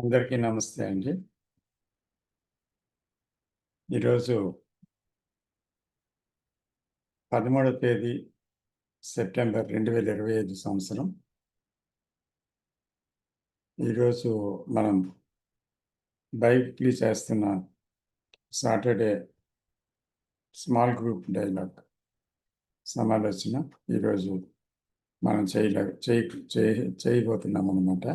అందరికీ నమస్తే అండి. ఈరోజు 13వ తేదీ సెప్టెంబర్ 2025 సంవత్సరం. ఈరోజు మనం బైవీక్లీ చేస్తున్న సాటర్డే స్మాల్ గ్రూప్ డైలాగ్ సమాలోచన ఈరోజు మనం చేయబోతున్నాం అన్నమాట.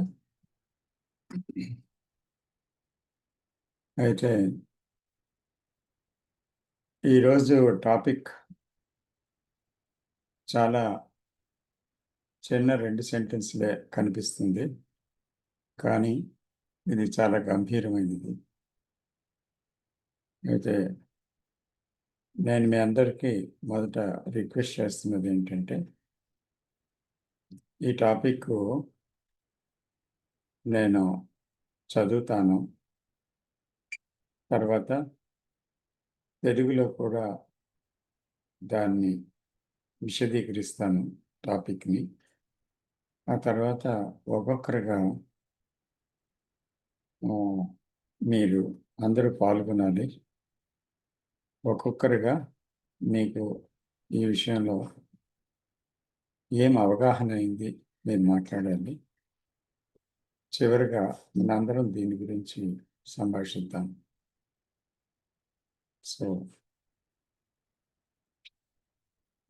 అయితే ఈరోజు టాపిక్ చాలా చిన్న 2 సెంటెన్స్‌లే కనిపిస్తుంది. కానీ ఇది చాలా గంభీరమైనది. అయితే నేను మీ అందరికీ మొదట రిక్వెస్ట్ చేస్తున్నది ఏంటంటే, ఈ టాపిక్కు నేను చదువుతాను. తర్వాత తెలుగులో కూడా దాన్ని విశదీకరిస్తాను టాపిక్‌ని. ఆ తర్వాత ఒక్కొక్కరుగా మీరు అందరూ పాల్గొనాలి. ఒక్కొక్కరుగా మీకు ఈ విషయంలో ఏం అవగాహన అయింది మీరు మాట్లాడాలి. చివరగా మనందరం దీని గురించి సంభాషిద్దాం. So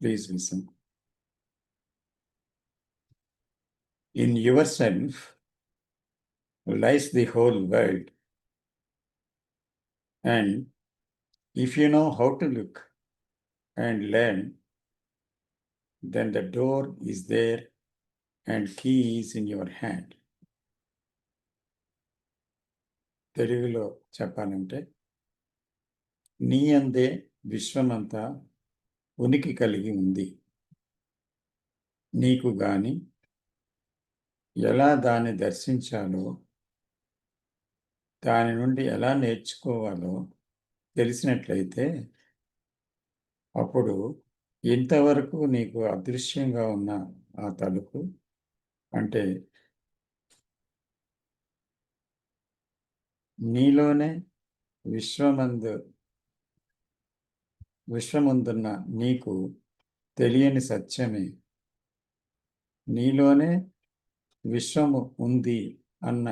please listen. In yourself lies the whole world, and if you know how to look and learn, then the door is there and key is in your hand. తెలుగులో చెప్పాలంటే, నీ అందే విశ్వమంతా ఉనికి కలిగి ఉంది. నీకు గాని ఎలా దాన్ని దర్శించాలో, దాని నుండి ఎలా నేర్చుకోవాలో తెలిసినట్లయితే, అప్పుడు ఇంతవరకు నీకు అదృశ్యంగా ఉన్న ఆ తలుపు, అంటే నీలోనే విశ్వమందున్న నీకు తెలియని సత్యమే, నీలోనే విశ్వము ఉంది అన్న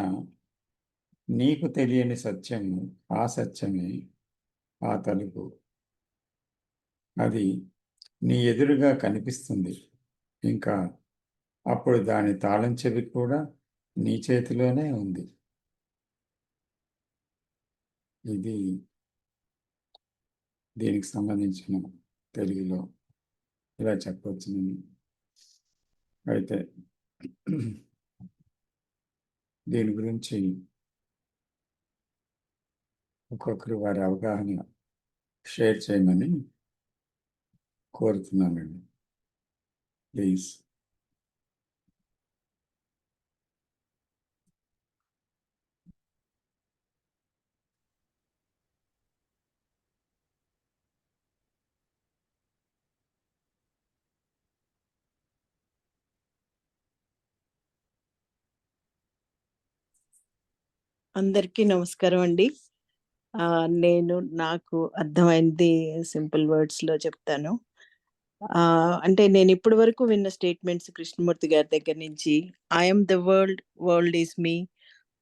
నీకు తెలియని సత్యము, ఆ సత్యమే ఆ తలుపు. అది నీ ఎదురుగా కనిపిస్తుంది. ఇంకా అప్పుడు దాని తాళం చెవి కూడా నీ చేతిలోనే ఉంది. ఇది దీనికి సంబంధించిన తెలుగులో ఇలా చెప్పవచ్చు నేను. అయితే దీని గురించి ఒక్కొక్కరు వారి అవగాహన షేర్ చేయమని కోరుతున్నానండి. ప్లీజ్. అందరికీ నమస్కారం అండి. నేను నాకు అర్థమైంది సింపుల్ వర్డ్స్‌లో చెప్తాను. అంటే నేను ఇప్పటి వరకు విన్న స్టేట్మెంట్స్ కృష్ణమూర్తి గారి దగ్గర నుంచి, I am the world, world is me,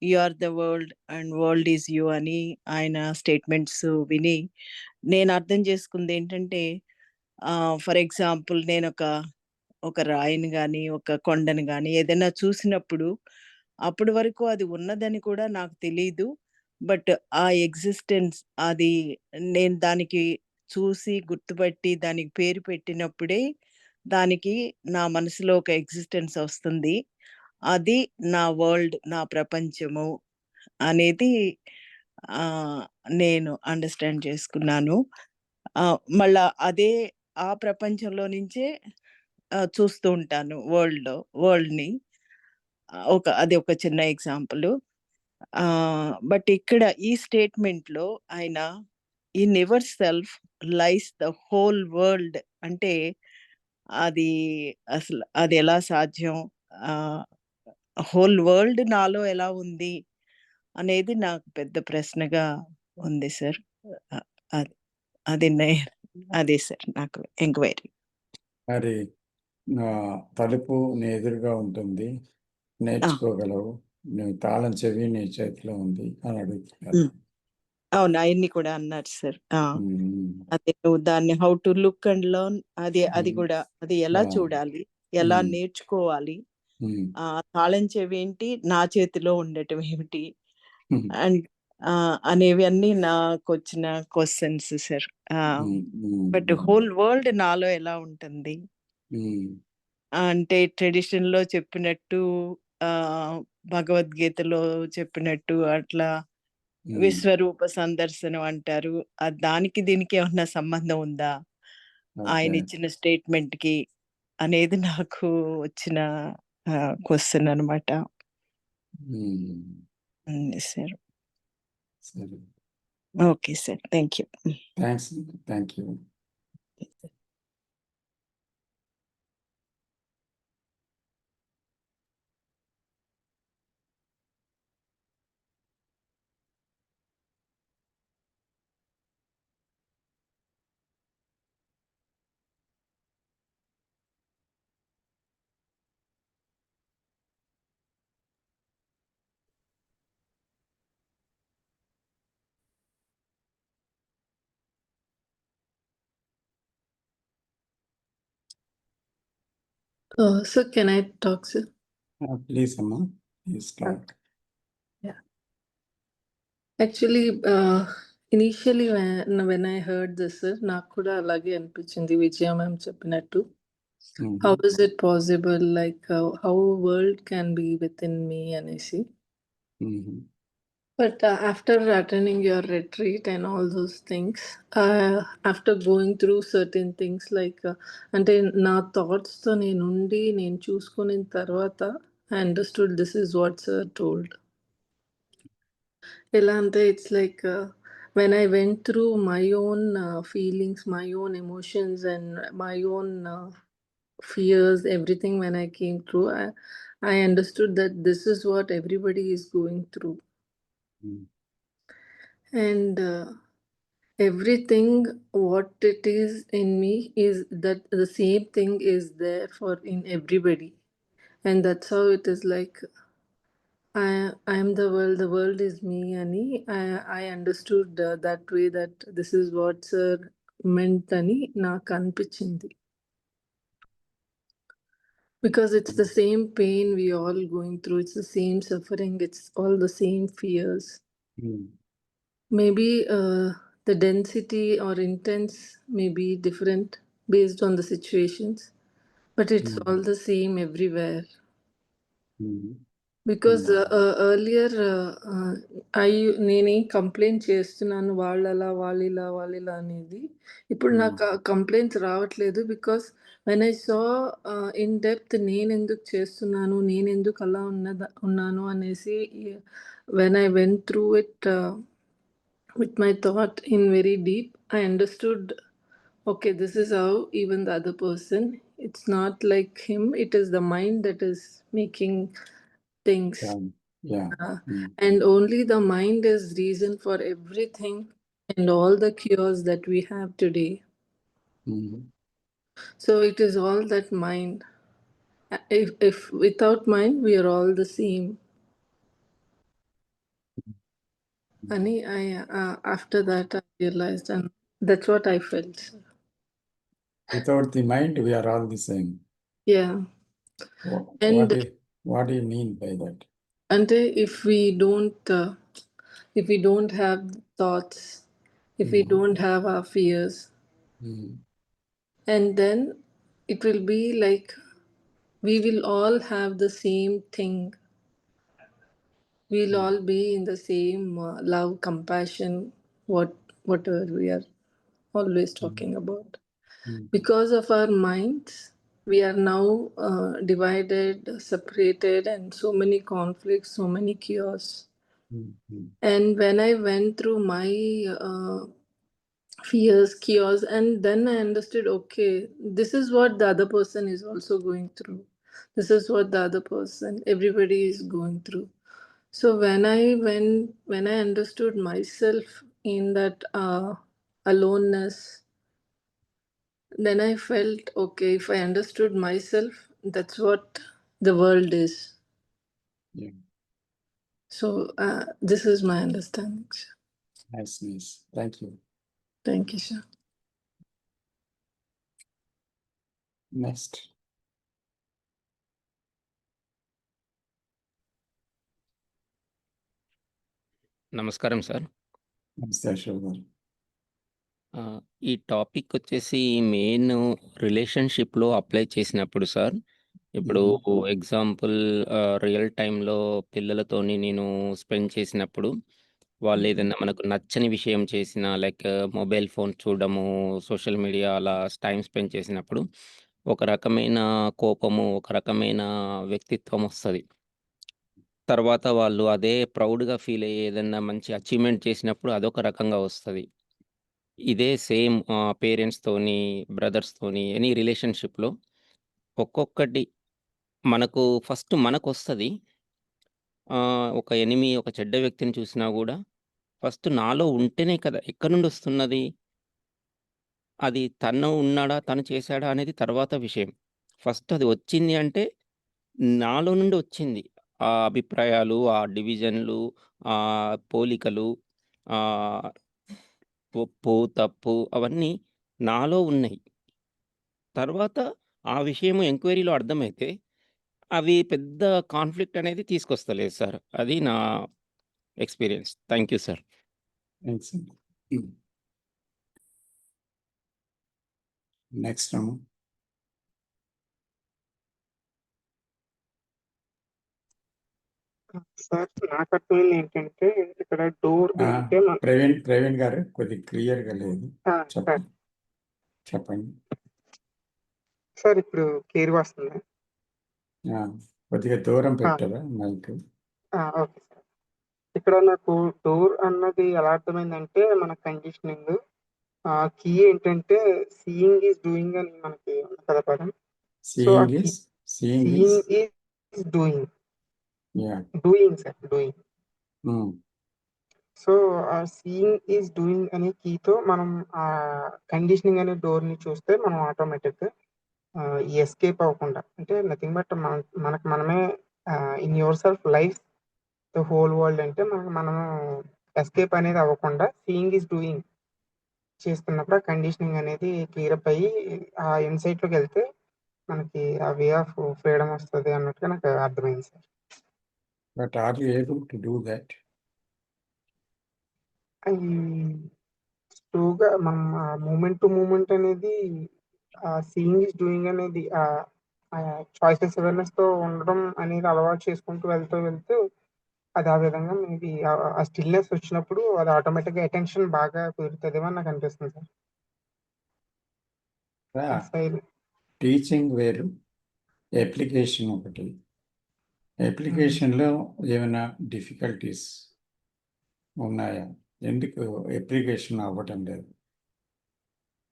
you are the world and world is you అని ఆయన స్టేట్మెంట్స్ విని నేను అర్థం చేసుకుందేంటంటే, ఫర్ ఎగ్జాంపుల్ ఒక రాయిని గాని, ఒక కొండని గాని ఏదైనా చూసినప్పుడు, అప్పటి వరకు అది ఉన్నదని కూడా నాకు తెలీదు. బట్ ఆ ఎగ్జిస్టెన్స్ అది నేను దానికి చూసి గుర్తుపట్టి దానికి పేరు పెట్టినప్పుడే, దానికి నా మనసులో ఒక ఎగ్జిస్టెన్స్ వస్తుంది. అది నా వరల్డ్, నా ప్రపంచము అనేది ఆహ్, నేను అండర్‌స్టాండ్ చేసుకున్నాను. మళ్ళా ఆ ప్రపంచంలో నుంచే చూస్తూ ఉంటాను వరల్డ్‌ని. అది ఒక చిన్న ఎగ్జాంపులు. బట్ ఇక్కడ ఈ స్టేట్మెంట్‌లో ఆయన in your self lies the whole world అంటే అది అది ఎలా సాధ్యం? ఆహ్, హోల్ వరల్డ్ నాలో ఎలా ఉంది? అనేది నాకు పెద్ద ప్రశ్నగా ఉంది సార్. అది అది అదే సార్ నాకు ఎంక్వైరీ. మరి తలుపు నీ ఎదురుగా ఉంటుంది, నేర్చుకోగలవు, నువ్వు తాళం చెవి నీ చేతిలో ఉంది అని అడుగుతున్నారు. అవును, అవన్నీ కూడా అన్నారు సార్. ఉమ్, అదే నువ్వు దాన్ని how to look and learn, అది కూడా అది ఎలా చూడాలి, ఎలా నేర్చుకోవాలి, తాళం చెవి ఏంటి, నా చేతిలో ఉండటం ఏమిటి అండ్ అనేవి అన్నీ నాకు వచ్చిన questions sir. But whole world నాలో ఎలా ఉంటుంది అంటే ట్రెడిషన్ లో చెప్పినట్టు, భగవద్గీతలో చెప్పినట్టు అట్లా విశ్వరూప సందర్శనం అంటారు. దానికి దీనికి ఏమన్నా సంబంధం ఉందా ఆయన ఇచ్చిన స్టేట్మెంట్ కి అనేది నాకు వచ్చిన క్వశ్చన్ అనమాట sir. Okay sir, thank you. Thank you. So can I talk, sir? Please, Amma, please talk. Yeah. Actually, initially when I heard this, sir, నాకు కూడా అలాగే అనిపించింది విజయ మ్యామ్ చెప్పినట్టు. How is it possible, like how world can be within me అనేసి. But after attending your retreat and all those things, after going through certain things like అంటే నా థాట్స్తో నేను చూసుకున్న తర్వాత I understood this is what sir told. ఎలా అంటే it's like when I went through my own feelings, my own emotions and my own fears, everything when I came through, I understood that this is what everybody is going through. And everything what it is in me is that the same thing is there for in everybody, and that's how it is like I am the world is me, ani I understood that way, that this is what sir meant ani నాకు అనిపించింది. Because it's the same pain we all going through, it's the same suffering, it's all the same fears. Maybe the density or intense may be different based on the situations, but it's all the same everywhere. Because earlier నేనేం complaint చేస్తున్నాను వాళ్ళలా వాళ్ళిలా అనేది, ఇప్పుడు నాకు complaints రావట్లేదు. Because when I saw in depth నేను ఎందుకు చేస్తున్నాను, నేను ఎందుకు అలా ఉన్నాను అనేసి, when I went through it with my thought in very deep, I understood, okay, this is how even the other person, it's not like him, it is the mind that is making things. And only the mind is reason for everything and all the cures that we have today. So it is all that mind. If without mind we are all the same. And I after that I realized, and that's what I felt. Without the mind, we are all the same. Yeah. What do you mean by that? And if we don't have thoughts, if we don't have our fears, and then it will be like we will all have the same thing. We'll all be in the same love, compassion, whatever we are always talking about. Because of our minds, we are now divided, separated, and so many conflicts, so many chaos. And when I went through my fears, chaos, and then I understood, okay, this is what the other person is also going through. This is what the other person, everybody is going through. So when I understood myself in that aloneness, then I felt, okay, if I understood myself, that's what the world is. Yeah. So this is my understanding, sir. Nice, nice. Thank you. Thank you, sir. Next. నమస్కారం sir. నమస్తే అశోక్ గారు. ఈ topic వచ్చేసి main రిలేషన్‌షిప్‌లో apply చేసినప్పుడు sir, ఇప్పుడు example real టైమ్‌లో పిల్లలతోని నేను spend చేసినప్పుడు, వాళ్ళు ఏదన్నా మనకు నచ్చని విషయం చేసినా, లైక్ మొబైల్ ఫోన్ చూడడము, సోషల్ మీడియా అలా టైమ్ స్పెండ్ చేసినప్పుడు, ఒక రకమైన కోపము, ఒక రకమైన వ్యక్తిత్వం వస్తది. తర్వాత వాళ్ళు అదే ప్రౌడ్‌గా ఫీల్ అయ్యి ఏదన్నా మంచి అచీవ్‌మెంట్ చేసినప్పుడు అదొక రకంగా వస్తది. ఇదే సేమ్ పేరెంట్స్‌తోని, బ్రదర్స్‌తోని ఎనీ రిలేషన్‌షిప్‌లో ఒక్కొక్కటి మనకు ఫస్ట్ మనకొస్తది. ఒక ఎనిమీ, ఒక చెడ్డ వ్యక్తిని చూసినా గూడా ఫస్ట్ నాలో ఉంటేనే కదా! ఎక్కడి నుండొస్తున్నది? అది తను ఉన్నాడా? తను చేశాడా? అనేది తర్వాత విషయం. ఫస్ట్ అది వచ్చింది అంటే నాలో నుండి వచ్చింది. ఆ అభిప్రాయాలు, ఆ డివిజన్‌లు, పోలికలు, ఆహ్, ఒప్పు, తప్పు అవన్నీ నాలో ఉన్నాయి. తర్వాత ఆ విషయము ఎంక్వైరీలో అర్థమైతే, అవి పెద్ద కాన్‌ఫ్లిక్ట్ అనేది తీసుకొస్తలేదు సార్. అది నా experience. Thank you sir. Thanks అండి. నెక్స్ట్ అమ్మ. సార్ నాకు అర్థమైంది ఏంటంటే ఇక్కడ డోర్ అంటే ప్రవీణ్ గారు కొద్దిగా క్లియర్‌గా లేదు. సార్ చెప్పండి. సార్ ఇప్పుడు క్లియర్‌గా వస్తుందా? కొద్దిగా దూరం పెట్టరా మైక్? Okay sir. ఇక్కడ నాకు డోర్ అన్నది ఎలా అర్థమైందంటే మన కండిషనింగ్. కీ ఏంటంటే సీయింగ్ ఈజ్ డూయింగ్ అని మనకి ఉంది కదా పదం. Seeing is doing. Yeah! Doing sir doing. హ్మ్. సో ఆ సీయింగ్ ఈజ్ డూయింగ్ అనే కీతో మనం కండిషనింగ్ అనే డోర్‌ని చూస్తే మనం ఆటోమేటిక్‌గా ఈ ఎస్కేప్ అవ్వకుండా అంటే నథింగ్ బట్ మనకు మనమే in your self life the whole world అంటే మనము ఎస్కేప్ అనేది అవ్వకుండా సీయింగ్ ఈజ్ డూయింగ్ చేస్తున్నప్పుడు ఆ కండిషనింగ్ అనేది క్లియర్ అప్ అయ్యి ఆ ఇన్సైట్‌లోకి వెళ్తే మనకి ఆ వే ఆఫ్ ఫ్రీడమ్ వస్తది అన్నట్టుగా నాకు అర్థమైంది sir. But are you able to do that? స్లోగా మనం మూమెంట్ టు మూమెంట్ అనేది సీయింగ్ ఈజ్ డూయింగ్ అనేది చాయిసెస్ అవేర్నెస్‌తో ఉండడం అనేది అలవాటు చేసుకుంటూ వెళ్తూ అది ఆ విధంగా మేబీ ఆ స్టిల్‌నెస్ వచ్చినప్పుడు అది ఆటోమేటిక్‌గా అటెన్షన్ బాగా కుదురుతదేమో అని నాకు అనిపిస్తుంది సార్. టీచింగ్ వేరు, అప్లికేషన్ ఒకటి. అప్లికేషన్‌లో ఏమైనా డిఫికల్టీస్ ఉన్నాయా? ఎందుకు అప్లికేషన్ అవ్వటం లేదు?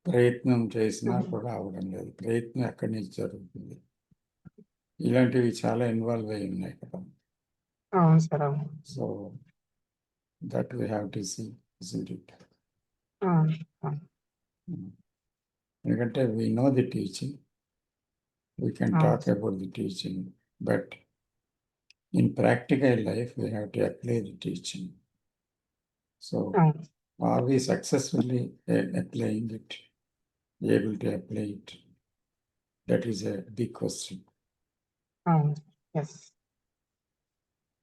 ప్రయత్నం చేసినా కూడా అవ్వడం లేదు. ప్రయత్నం ఎక్కడి నుంచి జరుగుతుంది? ఇలాంటివి చాలా ఇన్వాల్వ్ అయ్యి ఉన్నాయి కదా! అవును సార్. అవును. So that we have to see, isn't it? ఎందుకంటే we know the teaching. We can talk about the teaching, but in practical life, we have to apply the teaching. So, are we successfully applying it, able to apply it? That is a big question. Yes.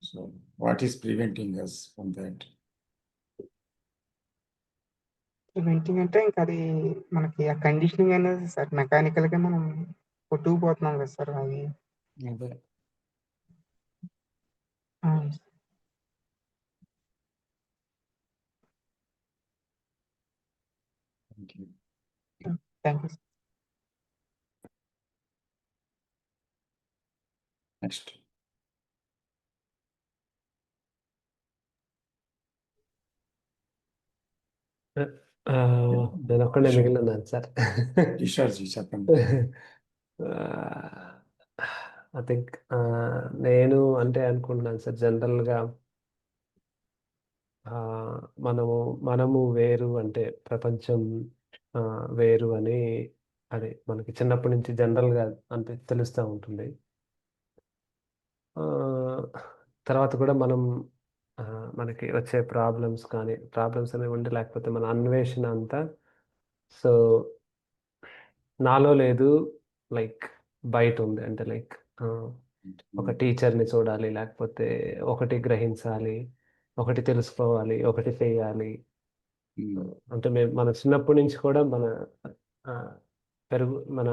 So, what is preventing us from that? Preventing అంటే ఇంకా అది మనకి ఆ conditioning అనేది sir మెకానికల్‌గా మనం కొట్టుకుపోతున్నాం కదా sir అది. అదే. Thank you. Thank you. Next. నేను ఒక్కడే మిగిలిన్నాను సార్. Disharji, చెప్పండి. ఐ థింక్ నేను అంటే అనుకుంటున్నాను సార్ జనరల్‌గా మనము వేరు అంటే ప్రపంచం వేరు అని అది మనకి చిన్నప్పటి నుంచి జనరల్‌గా తెలుస్తా ఉంటుంది. తర్వాత కూడా మనకి వచ్చే ప్రాబ్లమ్స్ అనేవి ఉండి లేకపోతే మన అన్వేషణ అంతా సో నాలో లేదు లైక్ బయటుంది. అంటే లైక్ ఒక టీచర్‌ని చూడాలి, లేకపోతే ఒకటి గ్రహించాలి, ఒకటి తెలుసుకోవాలి, ఒకటి చేయాలి. అంటే మన చిన్నప్పటి నుంచి కూడా ఆహ్, మన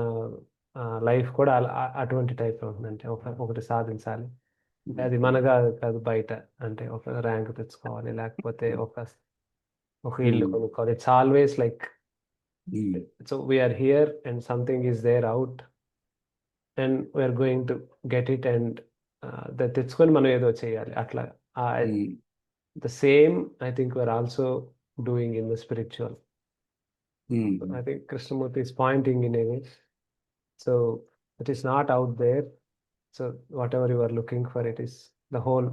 లైఫ్ కూడా అటువంటి టైప్‌లో ఉందంటే ఒకటి సాధించాలి. అంటే అది మనగా కాదు బయట. అంటే ఒక ర్యాంక్ తెచ్చుకోవాలి, లేకపోతే ఒక ఇల్లు కొనుక్కోవాలి. It's always like so we are here and something is there out and we are going to get it and దాన్ని తెచ్చుకొని మనం ఏదో చేయాలి. అట్లా the same I think we are also doing in the spiritual. I think Krishnamurti is pointing in a way. So it is not out there. So whatever you are looking for, it is the whole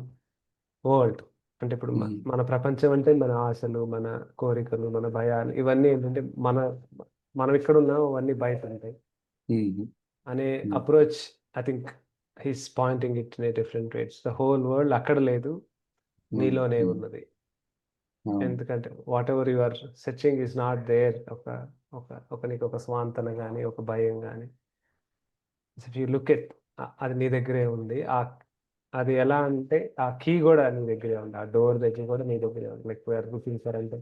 world. అంటే ఇప్పుడు మన ప్రపంచం అంటే మన ఆశలు, మన కోరికలు, మన భయాలు ఇవన్నీ ఏంటంటే మనం ఇక్కడ ఉన్నాం అవన్నీ బయట ఉంటాయి అనే approach. I think he's pointing it in a different ways. The whole world అక్కడ లేదు, నీలోనే ఉన్నది. ఎందుకంటే what you are searching is not there. నీకు ఒక స్వాంతన కానీ ఒక భయం కానీ ఇఫ్ యూ లుక్ ఎట్ అది నీ దగ్గరే ఉంది. అది ఎలా అంటే ఆ కీ కూడా నీ దగ్గరే ఉంది, ఆ డోర్ దగ్గర కూడా నీ దగ్గరే ఉంది. లైక్ వీఆర్ లుకింగ్ ఫర్ అంటే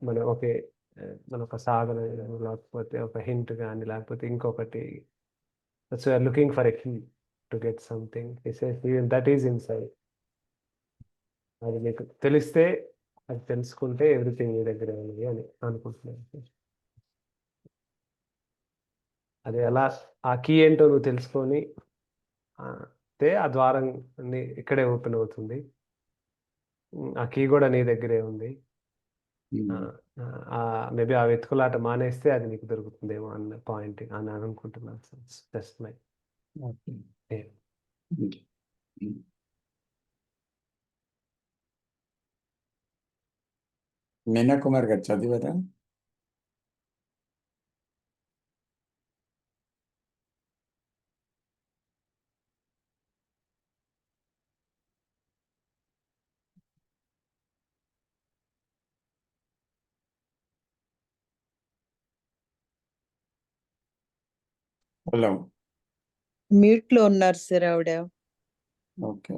మనం మన ఒక సాధన లేకపోతే ఒక హింట్ కానీ లేకపోతే ఇంకొకటి we are looking for a key to get something. That is inside. అది నీకు తెలిస్తే, అది తెలుసుకుంటే ఎవ్రీథింగ్ నీ దగ్గరే ఉంది అని అనుకుంటున్నాను. అది ఎలా ఆ కీ ఏంటో నువ్వు తెలుసుకొని ఆ ద్వారం ఇక్కడే ఓపెన్ అవుతుంది. ఆ కీ కూడా నీ దగ్గరే ఉంది. మేబీ ఆ వెతుకులాట మానేస్తే అది నీకు దొరుకుతుందేమో అన్న పాయింట్ అని అనుకుంటున్నాను. జస్ట్ మై మీనా కుమార్ గారు చదివారా? హలో, మ్యూట్ లో ఉన్నారు సార్ ఆవిడ. ఓకే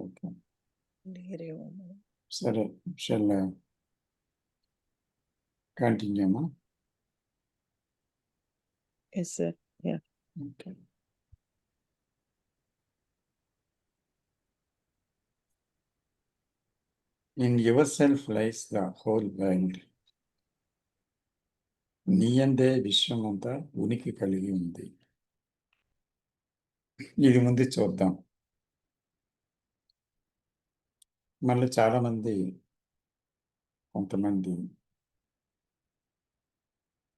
సరే, షల్ కంటిన్యూ అమ్మా. Yes sir. Okay. In yourself lies the whole world. నీ అందే విశ్వం అంతా ఉనికి కలిగి ఉంది. ఇది ముందు చూద్దాం. మళ్ళీ కొంతమంది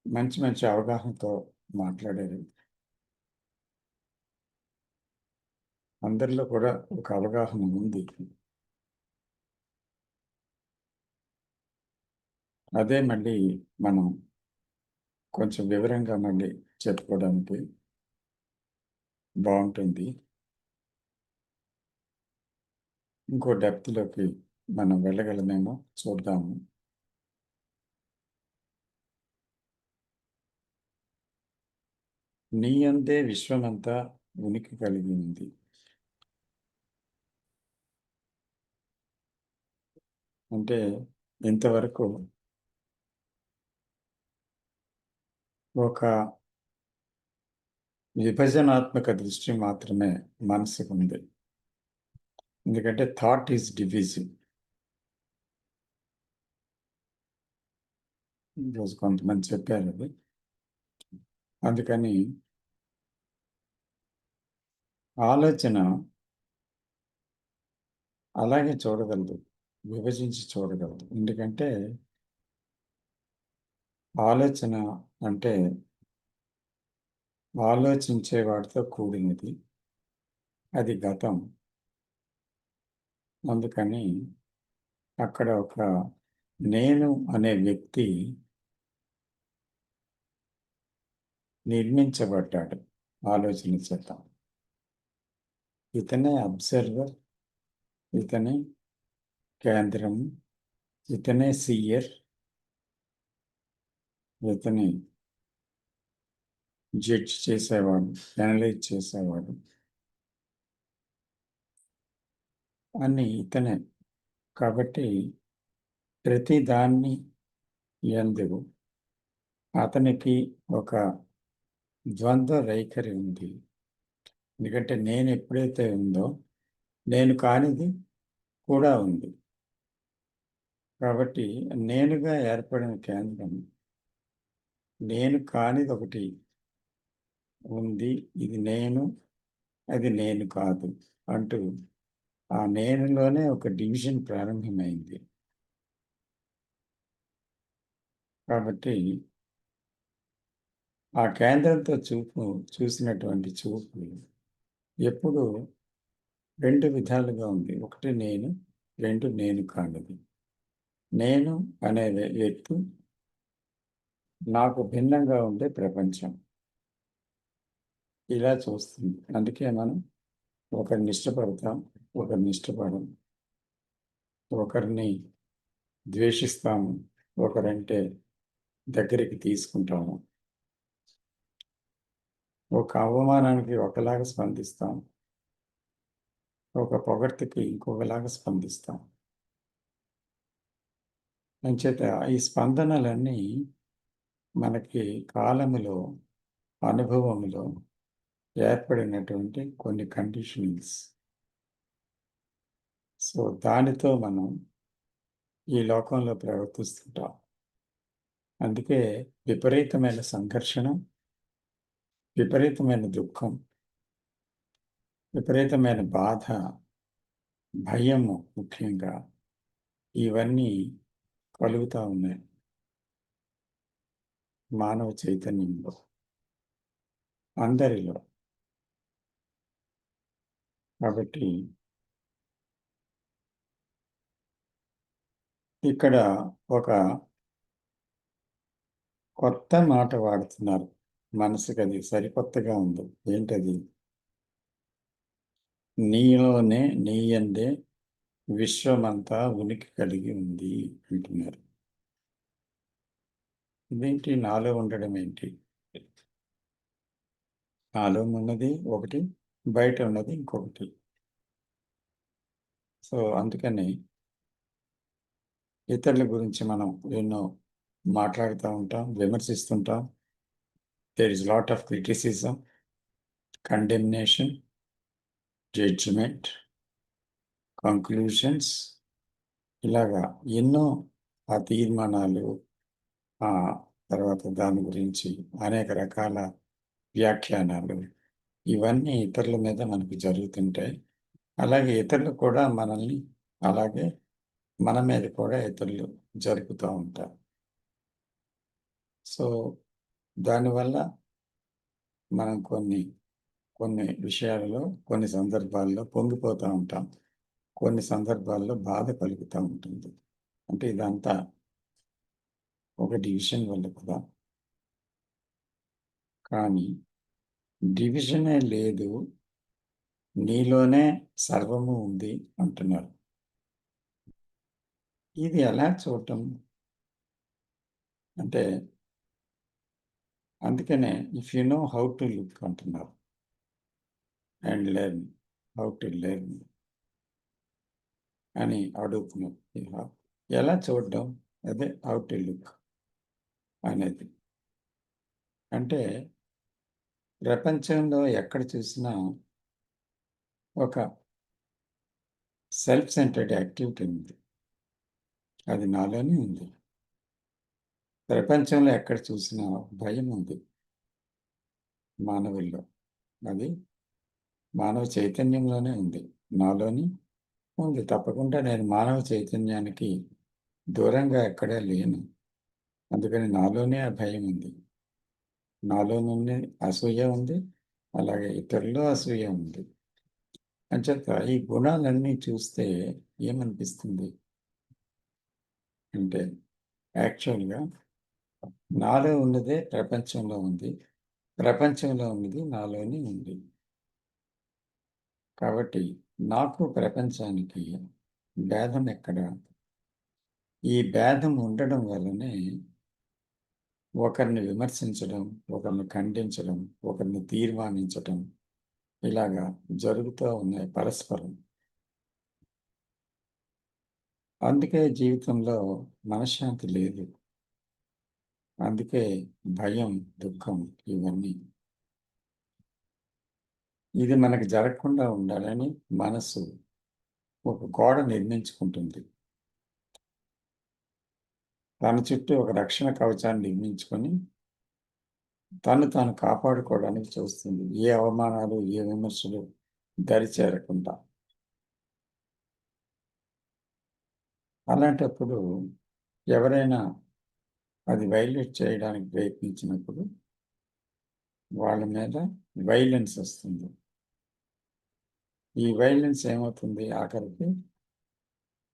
మంచి అవగాహనతో మాట్లాడారు. అందరిలో కూడా ఒక అవగాహన ఉంది. అదే మళ్ళీ మనం కొంచెం వివరంగా మళ్ళీ చెప్పుకోవడానికి బాగుంటుంది. ఇంకో డెప్త్లోకి మనం వెళ్ళగలమేమో చూద్దాము. నీ అందే విశ్వమంతా ఉనికి కలిగి ఉంది. అంటే ఇంతవరకు ఒక విభజనాత్మక దృష్టి మాత్రమే మనసుకు ఉంది. ఎందుకంటే థాట్ ఈజ్ డివిజివ్. ఈరోజు కొంతమంది చెప్పారు అది. అందుకని ఆలోచన అలాగే చూడగలదు, విభజించి చూడగలదు. ఎందుకంటే ఆలోచన అంటే ఆలోచించేవాడితో కూడినది, అది గతం. అందుకని అక్కడ ఒక నేను అనే వ్యక్తి నిర్మించబడ్డాడు ఆలోచన చేత. ఇతనే అబ్జర్వర్, ఇతనే కేంద్రం, ఇతనే సీయర్, ఇతనే జడ్జ్ చేసేవాడు, అనలైజ్ చేసేవాడు అని ఇతనే. కాబట్టి ప్రతి దాన్ని యందు అతనికి ఒక ద్వంద్వ వైఖరి ఉంది. ఎందుకంటే నేను ఎప్పుడైతే ఉందో నేను కానిది కూడా ఉంది. కాబట్టి నేనుగా ఏర్పడిన కేంద్రం నేను కానిది ఒకటి ఉంది, ఇది నేను, అది నేను కాదు అంటూ ఆ నేనులోనే ఒక డివిజన్ ప్రారంభమైంది. కాబట్టి ఆ కేంద్రంతో చూసినటువంటి చూపు ఎప్పుడు రెండు విధాలుగా ఉంది. ఒకటి నేను, రెండు నేను కానిది. నేను అనే వ్యక్తి నాకు భిన్నంగా ఉండే ప్రపంచం ఇలా చూస్తుంది. అందుకే మనం ఒకరిని ఇష్టపడతాం, ఒకరిని ఇష్టపడం, ఒకరిని ద్వేషిస్తాము, ఒకరంటే దగ్గరికి తీసుకుంటాము, ఒక అవమానానికి ఒకలాగా స్పందిస్తాం, ఒక పొగడ్తకి ఇంకొకలాగా స్పందిస్తాం. అంచేత ఈ స్పందనలన్నీ మనకి కాలములో, అనుభవములో ఏర్పడినటువంటి కొన్ని కండిషనింగ్స్. సో దానితో మనం ఈ లోకంలో ప్రవర్తిస్తుంటాం. అందుకే విపరీతమైన సంఘర్షణ, విపరీతమైన దుఃఖం, విపరీతమైన బాధ, భయము ముఖ్యంగా ఇవన్నీ కలుగుతూ ఉన్నాయి మానవ చైతన్యంలో, అందరిలో. కాబట్టి ఇక్కడ ఒక కొత్త మాట వాడుతున్నారు. మనసుకి అది సరికొత్తగా ఉంది. ఏంటది? నీలోనే, నీయందే విశ్వమంతా ఉనికి కలిగి ఉంది అంటున్నారు. ఇదేంటి నాలో ఉండడం ఏంటి? నాలో ఉన్నది ఒకటి, బయట ఉన్నది ఇంకొకటి. సో అందుకని ఇతరుల గురించి మనం ఎన్నో మాట్లాడుతూ ఉంటాం, విమర్శిస్తుంటాం. There is lot of criticism, condemnation, judgement, conclusions, ఇలాగా ఎన్నో ఆ తీర్మానాలు, ఆ తర్వాత దాని గురించి అనేక రకాల వ్యాఖ్యానాలు, ఇవన్నీ ఇతరుల మీద మనకు జరుగుతుంటాయి. అలాగే ఇతరులు కూడా మనల్ని, అలాగే మన మీద కూడా ఇతరులు జరుపుతూ ఉంటారు. సో దానివల్ల మనం కొన్ని విషయాలలో, కొన్ని సందర్భాల్లో పొంగిపోతూ ఉంటాం, కొన్ని సందర్భాల్లో బాధ కలుగుతూ ఉంటుంది. అంటే ఇదంతా ఒక డివిజన్ వల్ల కదా. కానీ డివిజనే లేదు, నీలోనే సర్వము ఉంది అంటున్నారు. ఇది ఎలా చూడటం అంటే, అందుకనే if you know how to look అంటున్నారు, and learn how to learn అని అడుగుతున్నారు. ఎలా చూడడం, అదే హౌ టు లుక్ అనేది. అంటే ప్రపంచంలో ఎక్కడ చూసినా ఒక సెల్ఫ్ సెంటర్డ్ యాక్టివిటీ ఉంది. అది నాలోనే ఉంది. ప్రపంచంలో ఎక్కడ చూసినా భయం ఉంది మానవుల్లో. అది మానవ చైతన్యంలోనే ఉంది, నాలోని ఉంది. తప్పకుండా నేను మానవ చైతన్యానికి దూరంగా ఎక్కడా లేను. అందుకని నాలోనే ఆ భయం ఉంది, నాలోనే అసూయ ఉంది, అలాగే ఇతరుల్లో అసూయ ఉంది. అంచేత ఈ గుణాలన్నీ చూస్తే ఏమనిపిస్తుంది? అంటే యాక్చువల్గా నాలో ఉన్నదే ప్రపంచంలో ఉంది, ప్రపంచంలో ఉన్నది నాలోనే ఉంది. కాబట్టి నాకు ప్రపంచానికి భేదం ఎక్కడ? ఈ భేదం ఉండడం వల్లనే ఒకరిని విమర్శించడం, ఒకరిని ఖండించడం, ఒకరిని తీర్మానించడం ఇలాగా జరుగుతూ ఉన్నాయి పరస్పరం. అందుకే జీవితంలో మనశ్శాంతి లేదు. అందుకే భయం, దుఃఖం ఇవన్నీ. ఇది మనకు జరగకుండా ఉండాలని మనసు ఒక గోడ నిర్మించుకుంటుంది. తన చుట్టూ ఒక రక్షణ కవచాన్ని నిర్మించుకొని తను తాను కాపాడుకోవడానికి చూస్తుంది. ఏ అవమానాలు, ఏ విమర్శలు దరి చేరకుండా. అలాంటప్పుడు ఎవరైనా అది వైలేట్ చేయడానికి ప్రయత్నించినప్పుడు వాళ్ళ మీద వైలెన్స్ వస్తుంది. ఈ వైలెన్స్ ఏమవుతుంది? ఆఖరికి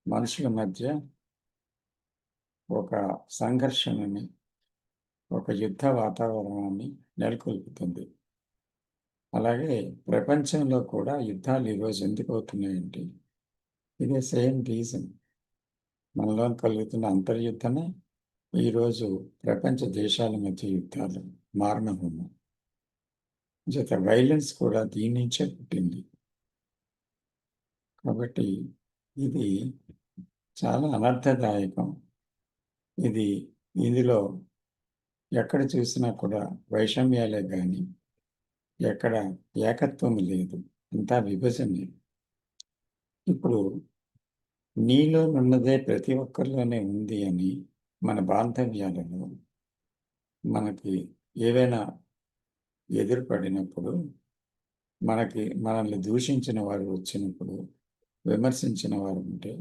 మనుషుల మధ్య ఒక సంఘర్షణని, ఒక యుద్ధ వాతావరణాన్ని నెలకొల్పుతుంది. అలాగే ప్రపంచంలో కూడా యుద్ధాలు ఈరోజు ఎందుకు అవుతున్నాయంటే ఇదే సేమ్ రీజన్. మనలో కలుగుతున్న అంతర్యుద్ధమే ఈరోజు ప్రపంచ దేశాల మధ్య యుద్ధాలు మారణహోమం. జత వైలెన్స్ కూడా దీని నుంచే పుట్టింది. కాబట్టి ఇది చాలా అనర్థదాయకం. ఇందులో ఎక్కడ చూసినా కూడా వైషమ్యాలే కానీ ఎక్కడ ఏకత్వం లేదు, అంతా విభజనే. ఇప్పుడు నీలో ఉన్నదే ప్రతి ఒక్కరిలోనే ఉంది అని మన బాంధవ్యాలలో మనకి ఏవైనా ఎదురుపడినప్పుడు, మనల్ని దూషించిన వారు వచ్చినప్పుడు, విమర్శించిన వారు ఉంటే,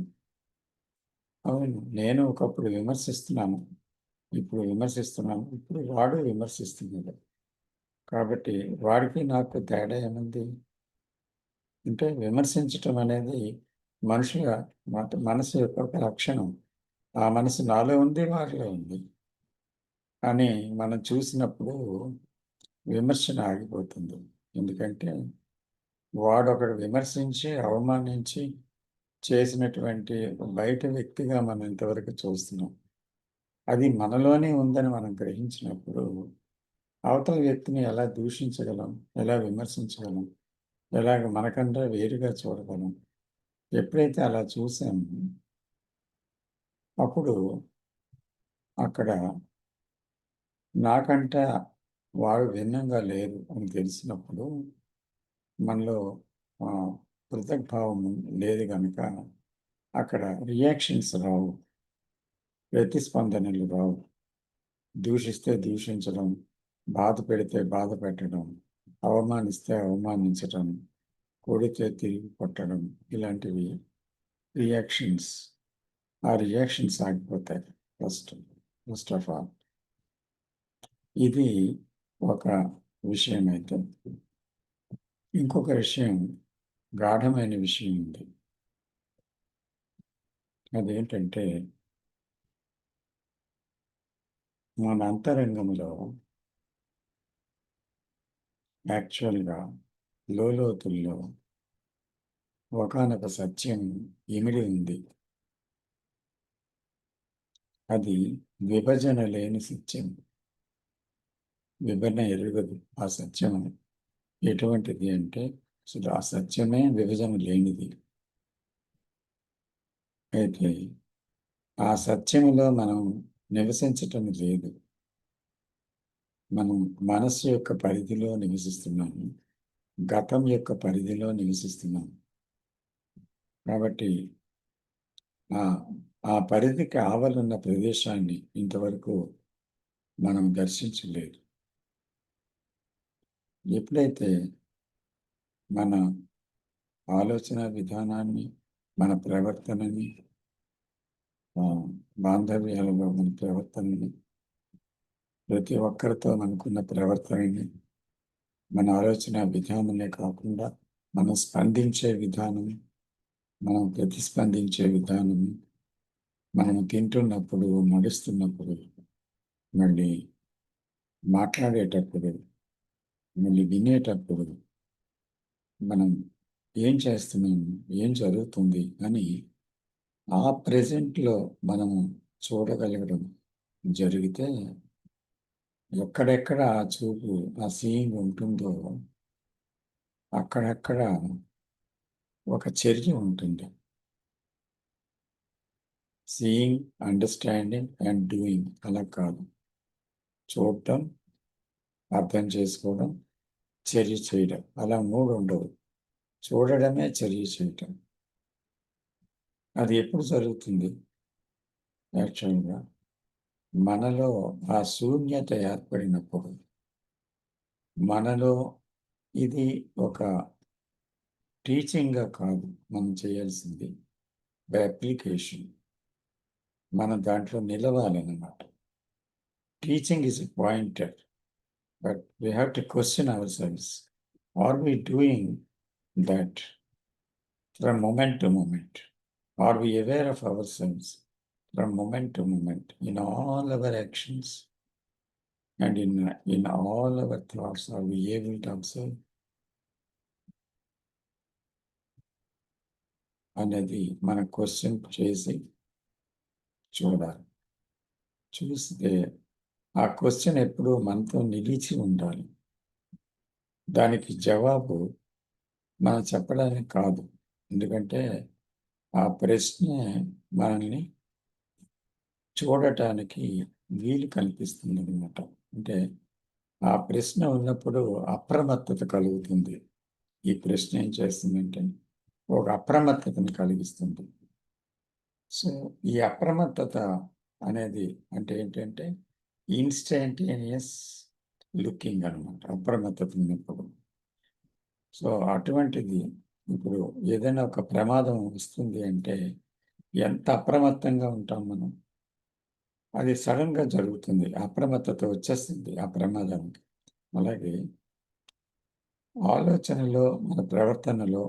అవును నేను ఒకప్పుడు విమర్శిస్తున్నాను, ఇప్పుడు వాడు విమర్శిస్తున్నాడు. కాబట్టి వాడికి నాకు తేడా ఏముంది? అంటే విమర్శించటం అనేది మనుషుల మనసు యొక్క ఒక లక్షణం. ఆ మనసు నాలో ఉంది, వారిలో ఉంది అని మనం చూసినప్పుడు విమర్శన ఆగిపోతుంది. ఎందుకంటే వాడొకడు విమర్శించి, అవమానించి చేసినటువంటి బయట వ్యక్తిగా మనం ఇంతవరకు చూస్తున్నాం. అది మనలోనే ఉందని మనం గ్రహించినప్పుడు అవతల వ్యక్తిని ఎలా దూషించగలం, ఎలా విమర్శించగలం, ఎలాగ మనకంటే వేరుగా చూడగలం? ఎప్పుడైతే అలా చూసామో అప్పుడు అక్కడ నాకంటే వాడు భిన్నంగా లేరు అని తెలిసినప్పుడు మనలో పృథగ్భావం లేదు కనుక అక్కడ రియాక్షన్స్ రావు, ప్రతిస్పందనలు రావు. దూషిస్తే దూషించడం, బాధ పెడితే బాధ పెట్టడం, అవమానిస్తే అవమానించడం, కొడితే తిరిగి కొట్టడం, ఇలాంటివి రియాక్షన్స్. ఆ రియాక్షన్స్ ఆగిపోతాయి ఫస్ట్ ఆఫ్ ఆల్. ఇది ఒక విషయం. అయితే ఇంకొక విషయం, గాఢమైన విషయం ఉంది. అదేంటంటే మన అంతరంగంలో యాక్చువల్గా లోతుల్లో ఒకానొక సత్యం ఇమిడి ఉంది. అది విభజన లేని సత్యం. విభజన ఎరుగదు ఆ సత్యం. ఎటువంటిది అంటే అసలు ఆ సత్యమే విభజన లేనిది. అయితే ఆ సత్యంలో మనం నివసించటం లేదు. మనం మనస్సు యొక్క పరిధిలో నివసిస్తున్నాము, గతం యొక్క పరిధిలో నివసిస్తున్నాము. కాబట్టి ఆ పరిధికి ఆవలున్న ప్రదేశాన్ని ఇంతవరకు మనం దర్శించలేదు. ఎప్పుడైతే మన ఆలోచన విధానాన్ని, మన ప్రవర్తనని, బాంధవ్యాలలో మన ప్రవర్తనని, ప్రతి ఒక్కరితో మనకున్న ప్రవర్తనని, మన ఆలోచన విధానమే కాకుండా మనం స్పందించే విధానం, మనం ప్రతిస్పందించే విధానం, మనం తింటున్నప్పుడు, నడుస్తున్నప్పుడు, మళ్ళీ మాట్లాడేటప్పుడు, మళ్ళీ వినేటప్పుడు మనం ఏం చేస్తున్నాము, ఏం జరుగుతుంది అని ఆ ప్రెజెంట్లో మనము చూడగలగడం జరిగితే ఎక్కడెక్కడ ఆ చూపు, ఆ సీయింగ్ ఉంటుందో అక్కడక్కడ ఒక చర్య ఉంటుంది. సీయింగ్, అండర్స్టాండింగ్ అండ్ డూయింగ్ అలా కాదు. చూడటం, అర్థం చేసుకోవడం, చర్య చేయడం అలా 3 ఉండవు. చూడడమే చర్య చేయటం. అది ఎప్పుడు జరుగుతుంది? యాక్చువల్గా మనలో ఆ శూన్యత ఏర్పడినప్పుడు, మనలో ఇది ఒక టీచింగ్గా కాదు మనం చేయాల్సింది, బై అప్లికేషన్. మనం దాంట్లో నిలవాలన్నమాట. Teaching is a pointer, but we have to question ourselves. Are we doing that from moment to moment? Are we aware of ourselves from moment to moment in all our actions and in all our thoughts? Are we able to observe? అనేది మన question చేసి చూడాలి. చూస్తే ఆ question ఎప్పుడూ మనతో నిలిచి ఉండాలి. దానికి జవాబు మనం చెప్పడానికి కాదు. ఎందుకంటే ఆ ప్రశ్నే మనల్ని చూడటానికి వీలు కల్పిస్తుందన్నమాట. అంటే ఆ ప్రశ్న ఉన్నప్పుడు అప్రమత్తత కలుగుతుంది. ఈ ప్రశ్న ఏం చేస్తుందంటే ఒక అప్రమత్తతను కలిగిస్తుంది. సో ఈ అప్రమత్తత అనేది అంటే ఏంటంటే ఇన్స్టంటేనియస్ లుకింగ్ అనమాట అప్రమత్తత ఉన్నప్పుడు. సో అటువంటిది ఇప్పుడు ఏదైనా ఒక ప్రమాదం వస్తుంది అంటే ఎంత అప్రమత్తంగా ఉంటాం మనం. అది సడన్గా జరుగుతుంది, అప్రమత్తత వచ్చేస్తుంది ఆ ప్రమాదానికి. అలాగే ఆలోచనలో, మన ప్రవర్తనలో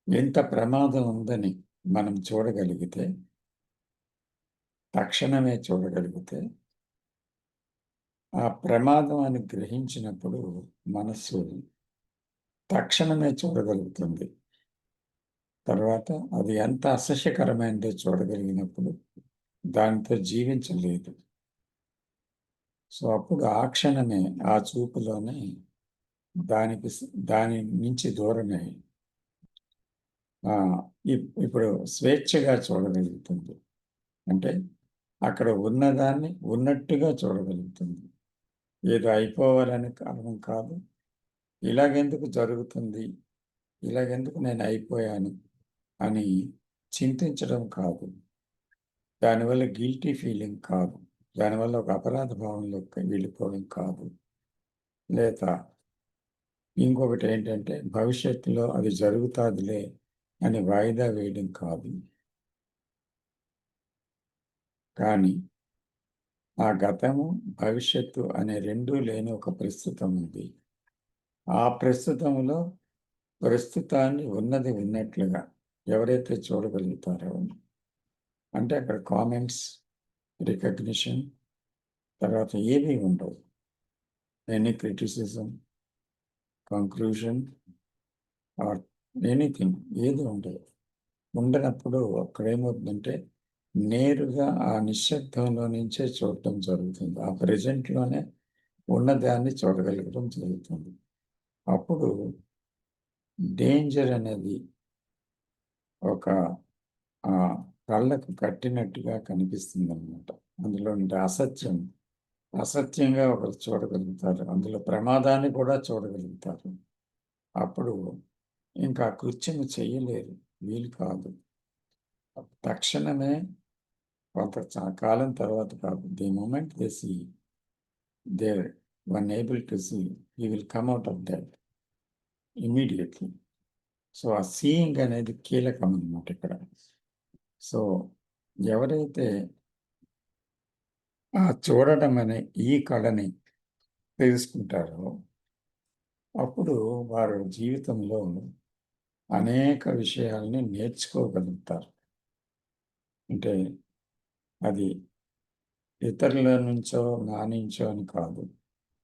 ఎంత ప్రమాదం ఉందని మనం చూడగలిగితే, తక్షణమే చూడగలిగితే, ఆ ప్రమాదం అని గ్రహించినప్పుడు మనస్సు తక్షణమే చూడగలుగుతుంది. తర్వాత అది ఎంత అసహ్యకరమైనదో చూడగలిగినప్పుడు దానితో జీవించలేదు. సో అప్పుడు ఆ క్షణమే ఆ చూపులోనే దాని నుంచి దూరమై ఇప్పుడు స్వేచ్ఛగా చూడగలుగుతుంది. అంటే అక్కడ ఉన్నదాన్ని ఉన్నట్టుగా చూడగలుగుతుంది. ఏదో అయిపోవాలని కారణం కాదు. ఇలాగెందుకు జరుగుతుంది, ఇలాగెందుకు నేను అయిపోయాను అని చింతించడం కాదు. దానివల్ల గిల్టీ ఫీలింగ్ కాదు. దానివల్ల ఒక అపరాధ భావంలోకి వెళ్ళిపోవడం కాదు. లేదా ఇంకొకటి ఏంటంటే భవిష్యత్తులో అది జరుగుతాదిలే అని వాయిదా వేయడం కాదు. కానీ ఆ గతము, భవిష్యత్తు అనే రెండూ లేని ఒక ప్రస్తుతం ఉంది. ఆ ప్రస్తుతంలో ప్రస్తుతాన్ని ఉన్నది ఉన్నట్లుగా ఎవరైతే చూడగలుగుతారో, అంటే అక్కడ కామెంట్స్, రికగ్నిషన్, తర్వాత ఏమీ ఉండవు. Any criticism, conclusion or anything ఏది ఉండదు. ఉండనప్పుడు అక్కడ ఏమవుతుందంటే నేరుగా ఆ నిశ్శబ్దంలో నుంచే చూడటం జరుగుతుంది. ఆ ప్రెజెంట్లోనే ఉన్నదాన్ని చూడగలగడం జరుగుతుంది. అప్పుడు డేంజర్ అనేది ఒక కళ్ళకు కట్టినట్టుగా కనిపిస్తుంది అన్నమాట. అందులో ఉండే అసత్యంగా ఒకరు చూడగలుగుతారు. అందులో ప్రమాదాన్ని కూడా చూడగలుగుతారు. అప్పుడు ఇంకా కృత్యం చేయలేరు, వీలు కాదు. తక్షణమే కొంత కాలం తర్వాత కాదు. The moment they see, they one able to see, he will come out of that immediately. So ఆ సీయింగ్ అనేది కీలకం అన్నమాట ఇక్కడ. సో ఎవరైతే ఆ చూడడం అనే ఈ కళని తెలుసుకుంటారో అప్పుడు వారు జీవితంలో అనేక విషయాల్ని నేర్చుకోగలుగుతారు. అంటే అది ఇతరుల నుంచో నా నుంచో అని కాదు,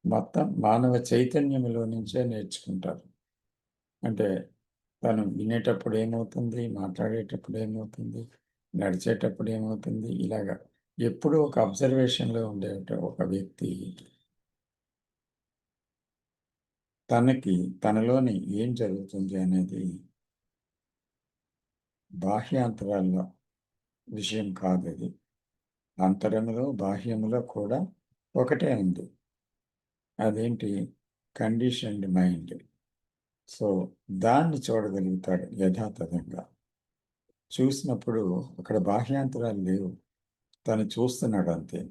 మొత్తం మానవ చైతన్యంలో నుంచే నేర్చుకుంటారు. అంటే తను వినేటప్పుడు ఏమవుతుంది, మాట్లాడేటప్పుడు ఏమవుతుంది, నడిచేటప్పుడు ఏమవుతుంది, ఇలాగా ఎప్పుడూ ఒక అబ్జర్వేషన్లో ఉండే ఒక వ్యక్తి తనలోని ఏం జరుగుతుంది అనేది బాహ్యాంతరాల్లో విషయం కాదు. అది అంతరంలో బాహ్యంలో కూడా ఒకటే ఉంది. అదేంటి? Conditioned mind. సో దాన్ని చూడగలుగుతాడు యథాతథంగా. చూసినప్పుడు అక్కడ బాహ్యాంతరాలు లేవు, తను చూస్తున్నాడు అంతే.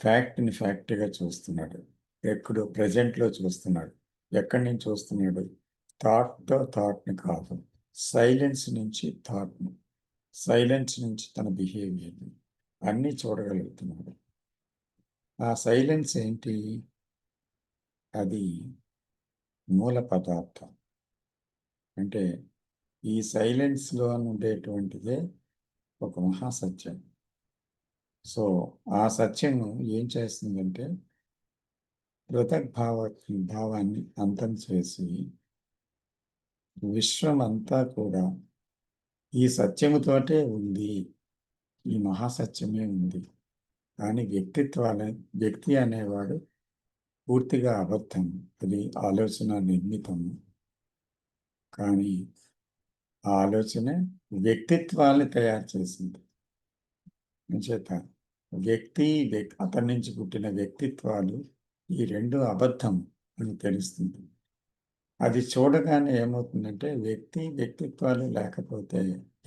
ఫ్యాక్ట్ని ఫ్యాక్ట్గా చూస్తున్నాడు, ఎక్కడో ప్రజెంట్లో చూస్తున్నాడు. ఎక్కడి నుంచి చూస్తున్నాడు? థాట్ని కాదు, సైలెన్స్ నుంచి థాట్ని, సైలెన్స్ నుంచి తన బిహేవియర్ని అన్నీ చూడగలుగుతున్నాడు. ఆ సైలెన్స్ ఏంటి? అది మూల పదార్థం. అంటే ఈ సైలెన్స్లో ఉండేటువంటిదే ఒక మహాసత్యం. సో ఆ సత్యం ఏం చేస్తుందంటే భావాన్ని అంతం చేసి విశ్వం అంతా కూడా ఈ సత్యముతోటే ఉంది, ఈ మహాసత్యమే ఉంది. కానీ వ్యక్తి అనేవాడు పూర్తిగా అబద్ధం, అది ఆలోచన నిర్మితము. కానీ ఆ ఆలోచనే వ్యక్తిత్వాన్ని తయారు చేసింది. చేత అతని నుంచి పుట్టిన వ్యక్తిత్వాలు ఈ రెండు అబద్ధం అని తెలుస్తుంది. అది చూడగానే ఏమవుతుందంటే వ్యక్తిత్వాలు లేకపోతే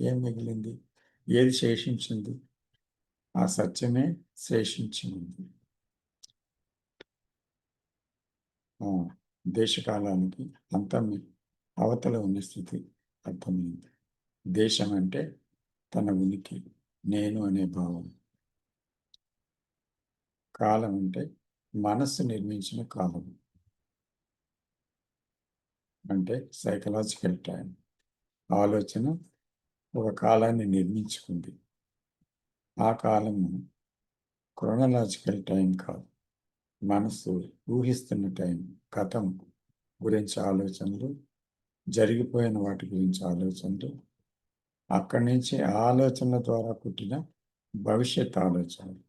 ఏం మిగిలింది? ఏది శేషించింది? ఆ సత్యమే శేషించి ఉంది. దేశకాలానికి అంతం అవతల ఉన్న స్థితి అర్థమైంది. దేశం అంటే తన ఉనికి, నేను అనే భావం. కాలం అంటే మనస్సు నిర్మించిన కాలం, అంటే సైకలాజికల్ టైం. ఆలోచన ఒక కాలాన్ని నిర్మించుకుంది. ఆ కాలము క్రోనలాజికల్ టైం కాదు, మనస్సు ఊహిస్తున్న టైం. గతం గురించి ఆలోచనలు, జరిగిపోయిన వాటి గురించి ఆలోచనలు, అక్కడి నుంచి ఆలోచనల ద్వారా పుట్టిన భవిష్యత్ ఆలోచనలు.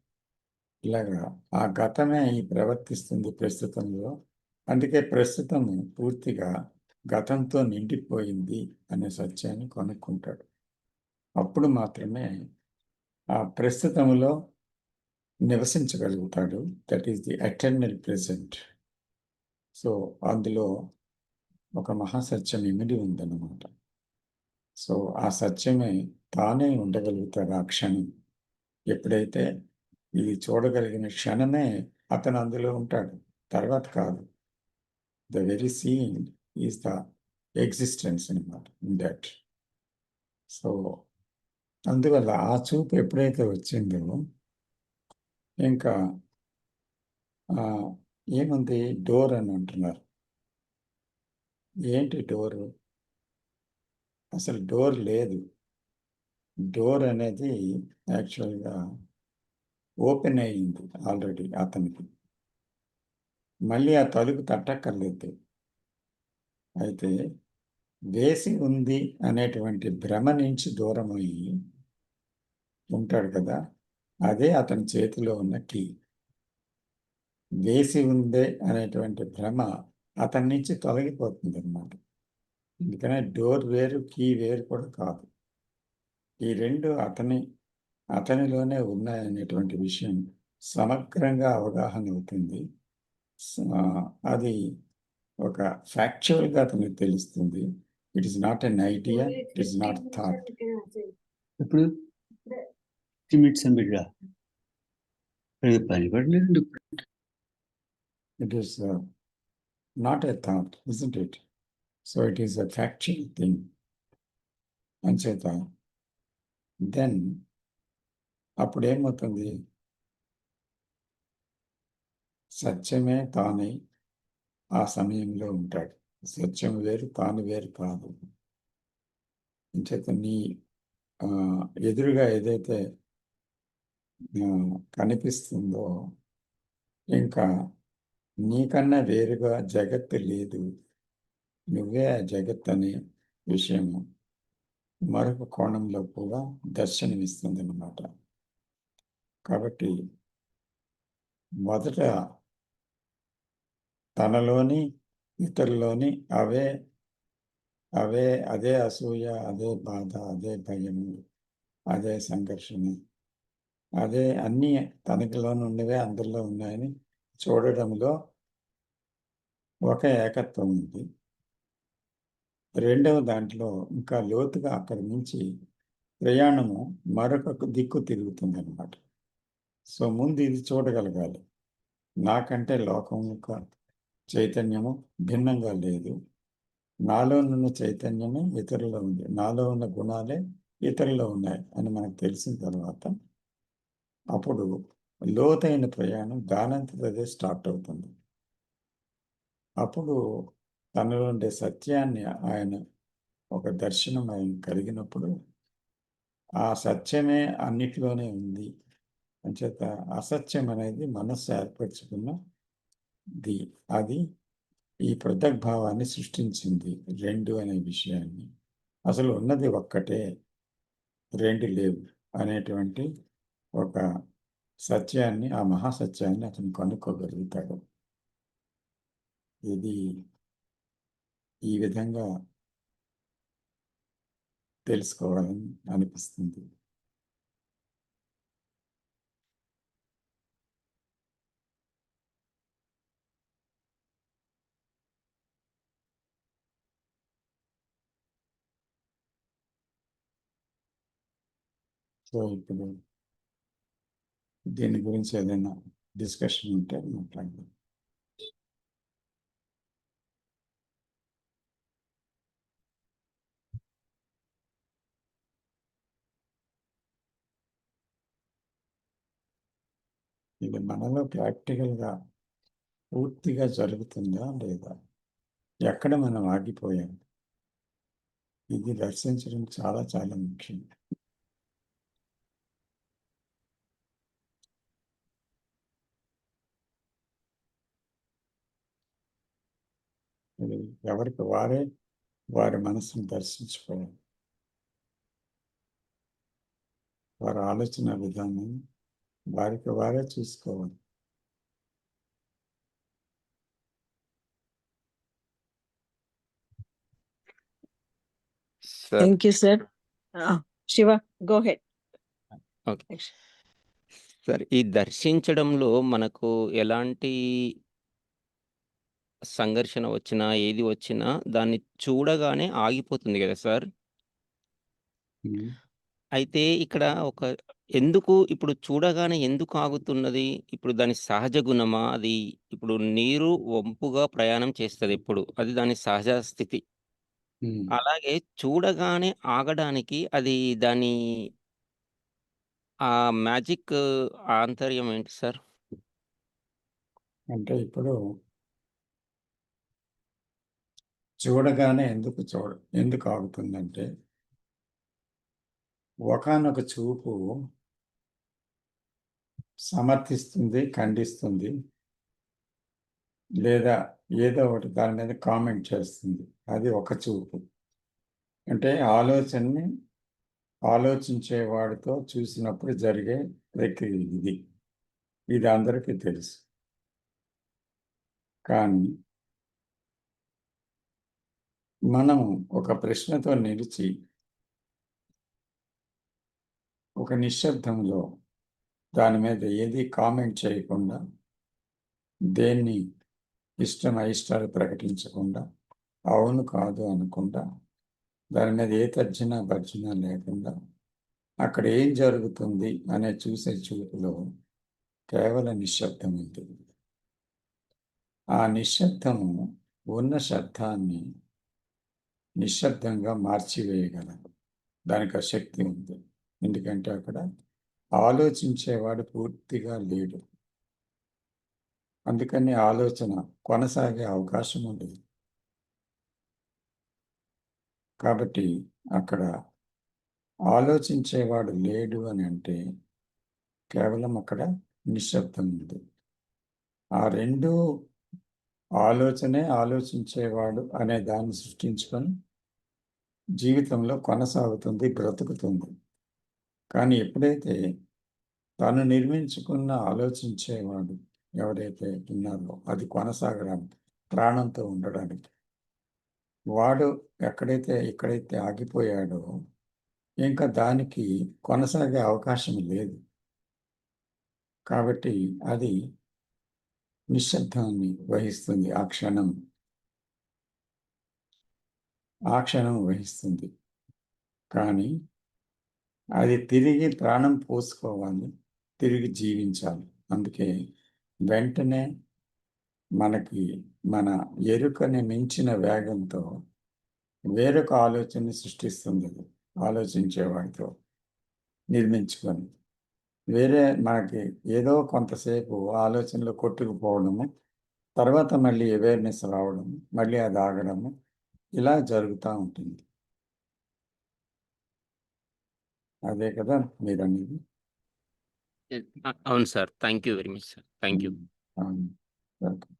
ఇలాగా ఆ గతమే ప్రవర్తిస్తుంది ప్రస్తుతంలో. అందుకే ప్రస్తుతం పూర్తిగా గతంతో నిండిపోయింది అనే సత్యాన్ని కనుక్కుంటాడు. అప్పుడు మాత్రమే ఆ ప్రస్తుతంలో నివసించగలుగుతాడు. That is the eternal present. So అందులో ఒక మహాసత్యం ఇమిడి ఉందన్నమాట. సో ఆ సత్యమే తానే ఉండగలుగుతాడు ఆ క్షణం. ఎప్పుడైతే ఇది చూడగలిగిన క్షణమే అతను అందులో ఉంటాడు, తర్వాత కాదు. The very seen is the existence అనమాట ఇన్ దట్. సో అందువల్ల ఆ చూపు ఎప్పుడైతే వచ్చిందో ఇంకా ఏముంది? డోర్ అని అంటున్నారు. ఏంటి డోరు? అసలు డోర్ లేదు. డోర్ అనేది యాక్చువల్గా ఓపెన్ అయ్యింది ఆల్రెడీ అతనికి. మళ్ళీ ఆ తలుపు తట్టక్కర్లేదు. అయితే వేసి ఉంది అనేటువంటి భ్రమ నుంచి దూరం అయ్యి ఉంటాడు కదా, అదే అతని చేతిలో ఉన్న కీ. వేసి ఉందే అనేటువంటి భ్రమ అతని నుంచి తొలగిపోతుంది అన్నమాట. అందుకనే డోర్ వేరు, కీ వేరు కూడా కాదు. ఈ రెండు అతనిలోనే ఉన్నాయనేటువంటి విషయం సమగ్రంగా అవగాహన అవుతుంది. అది ఒక ఫ్యాక్చువల్గా అతనికి తెలుస్తుంది. It is not an idea, it is not thought. ఇప్పుడు మినిట్స్ బిడ్డ పని పడలేదు. It is not a thought, isn't it? So it is a factual thing. అంచేత దెన్ అప్పుడు ఏమవుతుంది? సత్యమే తానై ఆ సమయంలో ఉంటాడు. సత్యం వేరు, తాను వేరు కాదు. అంచేత నీ ఎదురుగా ఏదైతే కనిపిస్తుందో, ఇంకా నీకన్నా వేరుగా జగత్తు లేదు, నువ్వే ఆ జగత్ అనే విషయము మరొక కోణంలో కూడా దర్శనమిస్తుంది అన్నమాట. కాబట్టి మొదట తనలోని ఇతరులోని అదే అసూయ, అదే బాధ, అదే భయము, అదే సంఘర్షణ, అదే అన్నీ తనకిలో ఉన్నవే అందరిలో ఉన్నాయని చూడడంలో ఒక ఏకత్వం ఉంది. రెండవ దాంట్లో ఇంకా లోతుగా అక్కడి నుంచి ప్రయాణము మరొక దిక్కు తిరుగుతుంది అన్నమాట. సో ముందు ఇది చూడగలగాలి, నాకంటే లోకం యొక్క చైతన్యము భిన్నంగా లేదు, నాలో ఉన్న చైతన్యమే ఇతరులో ఉంది, నాలో ఉన్న గుణాలే ఇతరులో ఉన్నాయి అని మనకు తెలిసిన తర్వాత అప్పుడు లోతైన ప్రయాణం దానంతటదే స్టార్ట్ అవుతుంది. అప్పుడు తనలో ఉండే సత్యాన్ని ఆయన ఒక దర్శనం ఆయన కలిగినప్పుడు ఆ సత్యమే అన్నిటిలోనే ఉంది అంచేత అసత్యం అనేది మనస్సు ఏర్పరచుకున్నది, అది ఈ పృథగ్భావాన్ని సృష్టించింది, రెండు అనే విషయాన్ని. అసలు ఉన్నది ఒక్కటే, రెండు లేవు అనేటువంటి ఒక సత్యాన్ని, ఆ మహాసత్యాన్ని అతను కనుక్కోగలుగుతాడు. ఇది ఈ విధంగా తెలుసుకోవాలని అనిపిస్తుంది. సో ఇప్పుడు దీని గురించి ఏదైనా డిస్కషన్ ఉంటే మాట్లాడదాం. ఇది మనలో ప్రాక్టికల్గా పూర్తిగా జరుగుతుందా లేదా, ఎక్కడ మనం ఆగిపోయాం, ఇది దర్శించడం చాలా చాలా ముఖ్యం. ఇది ఎవరికి వారే వారి మనసును దర్శించుకోవాలి, వారి ఆలోచన విధానం వారికి వారే చూసుకోవాలి. Sir thank you sir. Shiva, go head. Okay sir, ఈ దర్శించడంలో మనకు ఎలాంటి సంఘర్షణ వచ్చినా ఏది వచ్చినా దాన్ని చూడగానే ఆగిపోతుంది కదా సార్. అయితే ఇక్కడ ఎందుకు ఇప్పుడు చూడగానే ఎందుకు ఆగుతున్నది? ఇప్పుడు దాని సహజ గుణమా? అది ఇప్పుడు నీరు వంపుగా ప్రయాణం చేస్తది ఎప్పుడు. అది దాని సహజ స్థితి. అలాగే చూడగానే ఆగడానికి అది దాని మ్యాజిక్ ఆంతర్యం ఏంటి సార్? అంటే ఇప్పుడు చూడగానే ఎందుకు ఆగుతుందంటే, ఒకానొక చూపు సమర్థిస్తుంది, ఖండిస్తుంది, లేదా ఏదో ఒకటి దాని మీద కామెంట్ చేస్తుంది. అది ఒక చూపు. అంటే ఆలోచనని ఆలోచించేవాడితో చూసినప్పుడు జరిగే ప్రక్రియ ఇది. ఇది అందరికీ తెలుసు. కానీ మనం ఒక ప్రశ్నతో నిలిచి ఒక నిశ్శబ్దంలో దాని మీద ఏది కామెంట్ చేయకుండా, దేన్ని ఇష్టం అయిష్టాలు ప్రకటించకుండా, అవును కాదు అనకుండా, దాని మీద ఏ తర్జన భర్జన లేకుండా అక్కడ ఏం జరుగుతుంది అనే చూసే చూపులో కేవలం నిశ్శబ్దం ఉంటుంది. ఆ నిశ్శబ్దము ఉన్న శబ్దాన్ని నిశ్శబ్దంగా మార్చివేయగలదు. దానికి ఆ శక్తి ఉంది. ఎందుకంటే అక్కడ ఆలోచించేవాడు పూర్తిగా లేడు. అందుకని ఆలోచన కొనసాగే అవకాశం ఉండదు. కాబట్టి అక్కడ ఆలోచించేవాడు లేడు అని అంటే కేవలం అక్కడ నిశ్శబ్దం ఉంది. ఆ రెండు ఆలోచనే ఆలోచించేవాడు అనే దాన్ని సృష్టించుకొని జీవితంలో కొనసాగుతుంది, బ్రతుకుతుంది. కానీ ఎప్పుడైతే తను నిర్మించుకున్న ఆలోచించేవాడు ఎవరైతే ఉన్నారో అది కొనసాగడానికి, ప్రాణంతో ఉండడానికి, వాడు ఎక్కడైతే ఆగిపోయాడో ఇంకా దానికి కొనసాగే అవకాశం లేదు. కాబట్టి అది నిశ్శబ్దాన్ని వహిస్తుంది. ఆ క్షణం వహిస్తుంది. కానీ అది తిరిగి ప్రాణం పోసుకోవాలి, తిరిగి జీవించాలి. అందుకే వెంటనే మనకి మన ఎరుకని మించిన వేగంతో వేరొక ఆలోచనని సృష్టిస్తుంది. ఆలోచించేవాడితో నిర్మించుకొని మనకి ఏదో కొంతసేపు ఆలోచనలో కొట్టుకుపోవడము, తర్వాత మళ్ళీ అవేర్నెస్ రావడం, మళ్ళీ అది ఆగడము, ఇలా జరుగుతూ ఉంటుంది. అదే కదా మీరు అనేది? అవును sir. Thank you very much sir. Thank you. అవును. వెల్కమ్.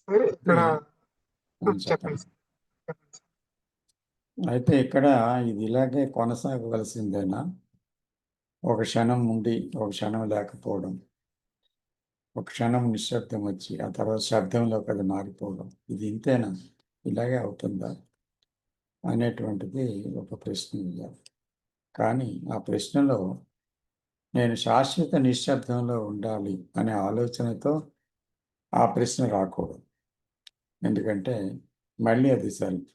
సరే ఇక్కడ చెప్పండి. చెప్పండి సార్. చెప్పండి సార్. అయితే ఇక్కడ ఇది ఇలాగే కొనసాగవలసిందేనా? ఒక క్షణం ఉండి ఒక క్షణం లేకపోవడం, ఒక క్షణం నిశ్శబ్దం వచ్చి ఆ తర్వాత శబ్దంలోకి అది మారిపోవడం, ఇది ఇంతేనా? ఇలాగే అవుతుందా అనేటువంటిది ఒక ప్రశ్న ఇవ్వాలి. కానీ ఆ ప్రశ్నలో నేను శాశ్వత నిశ్శబ్దంలో ఉండాలి అనే ఆలోచనతో ఆ ప్రశ్న రాకూడదు. ఎందుకంటే మళ్ళీ అది సెల్ఫ్,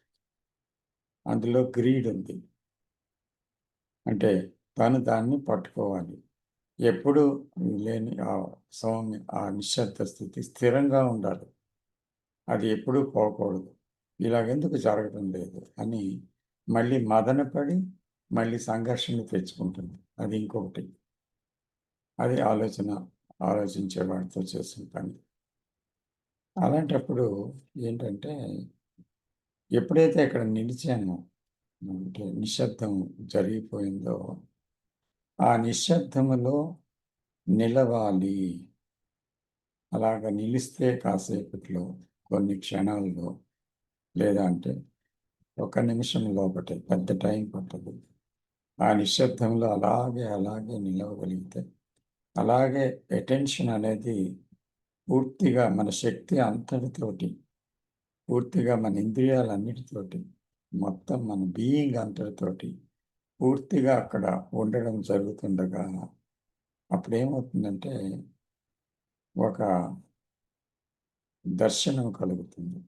అందులో గ్రీడ్ ఉంది. అంటే తను దాన్ని పట్టుకోవాలి. ఎప్పుడు లేని ఆ నిశ్శబ్ద స్థితి స్థిరంగా ఉండాలి. అది ఎప్పుడూ పోకూడదు. ఇలాగెందుకు జరగడం లేదు అని మళ్ళీ మదనపడి మళ్ళీ సంఘర్షణ తెచ్చుకుంటుంది. అది ఇంకొకటి. అది ఆలోచించేవాడితో చేసిన పని. అలాంటప్పుడు ఏంటంటే ఎప్పుడైతే ఇక్కడ నిలిచానో, అంటే నిశ్శబ్దం జరిగిపోయిందో, ఆ నిశ్శబ్దములో నిలవాలి. అలాగ నిలిస్తే కాసేపట్లో, కొన్ని క్షణాల్లో, లేదా అంటే ఒక నిమిషం లోపటే, పెద్ద టైం పట్టదు. ఆ నిశ్శబ్దంలో అలాగే నిలవగలిగితే, అలాగే అటెన్షన్ అనేది పూర్తిగా మన శక్తి అంతటితోటి, పూర్తిగా మన ఇంద్రియాలన్నిటితోటి, మొత్తం మన బీయింగ్ అంతటితోటి పూర్తిగా అక్కడ ఉండడం జరుగుతుండగా అప్పుడేమవుతుందంటే ఒక దర్శనం కలుగుతుంది.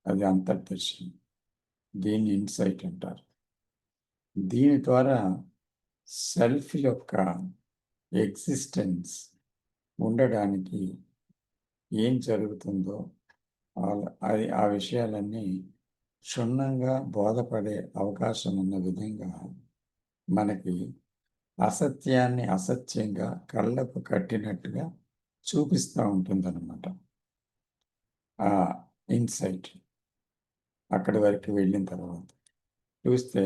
అది అంతర్దర్శనం. దీన్ని ఇన్సైట్ అంటారు. దీని ద్వారా సెల్ఫ్ యొక్క ఎగ్జిస్టెన్స్ ఉండడానికి ఏం జరుగుతుందో అది ఆ విషయాలన్నీ క్షుణ్ణంగా బోధపడే అవకాశం ఉన్న విధంగా మనకి అసత్యాన్ని అసత్యంగా కళ్ళకు కట్టినట్టుగా చూపిస్తూ ఉంటుందన్నమాట ఆ ఇన్సైట్. అక్కడి వరకు వెళ్ళిన తర్వాత చూస్తే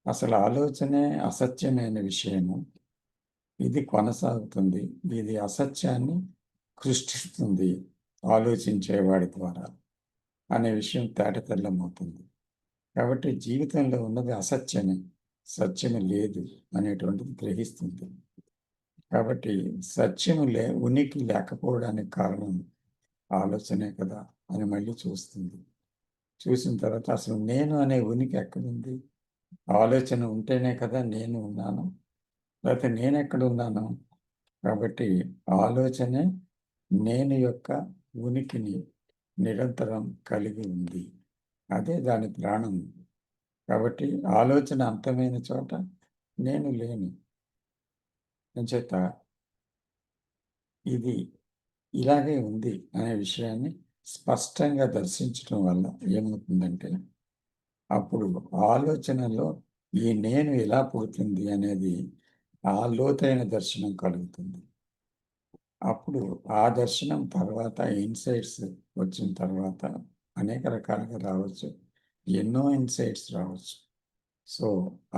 అసలు ఆలోచనే అసత్యమైన విషయము, ఇది కొనసాగుతుంది, ఇది అసత్యాన్ని సృష్టిస్తుంది ఆలోచించేవాడి ద్వారా అనే విషయం తేటతెల్లమవుతుంది. కాబట్టి జీవితంలో ఉన్నది అసత్యమే, సత్యము లేదు అనేటువంటిది గ్రహిస్తుంది. కాబట్టి సత్యము ఉనికి లేకపోవడానికి కారణం ఆలోచనే కదా అని మళ్ళీ చూస్తుంది. చూసిన తర్వాత అసలు నేను అనే ఉనికి ఎక్కడుంది? ఆలోచన ఉంటేనే కదా నేను ఉన్నాను, లేకపోతే నేను ఎక్కడున్నాను? కాబట్టి ఆలోచనే నేను యొక్క ఉనికిని నిరంతరం కలిగి ఉంది. అదే దాని ప్రాణం. కాబట్టి ఆలోచన అంతమైన చోట నేను లేను. అంచేత ఇది ఇలాగే ఉంది అనే విషయాన్ని స్పష్టంగా దర్శించడం వల్ల ఏమవుతుందంటే అప్పుడు ఆలోచనలో ఈ నేను ఎలా పుడుతుంది అనేది ఆ లోతైన దర్శనం కలుగుతుంది. అప్పుడు ఆ దర్శనం తర్వాత ఇన్సైట్స్ వచ్చిన తర్వాత అనేక రకాలుగా రావచ్చు, ఎన్నో ఇన్సైట్స్ రావచ్చు. సో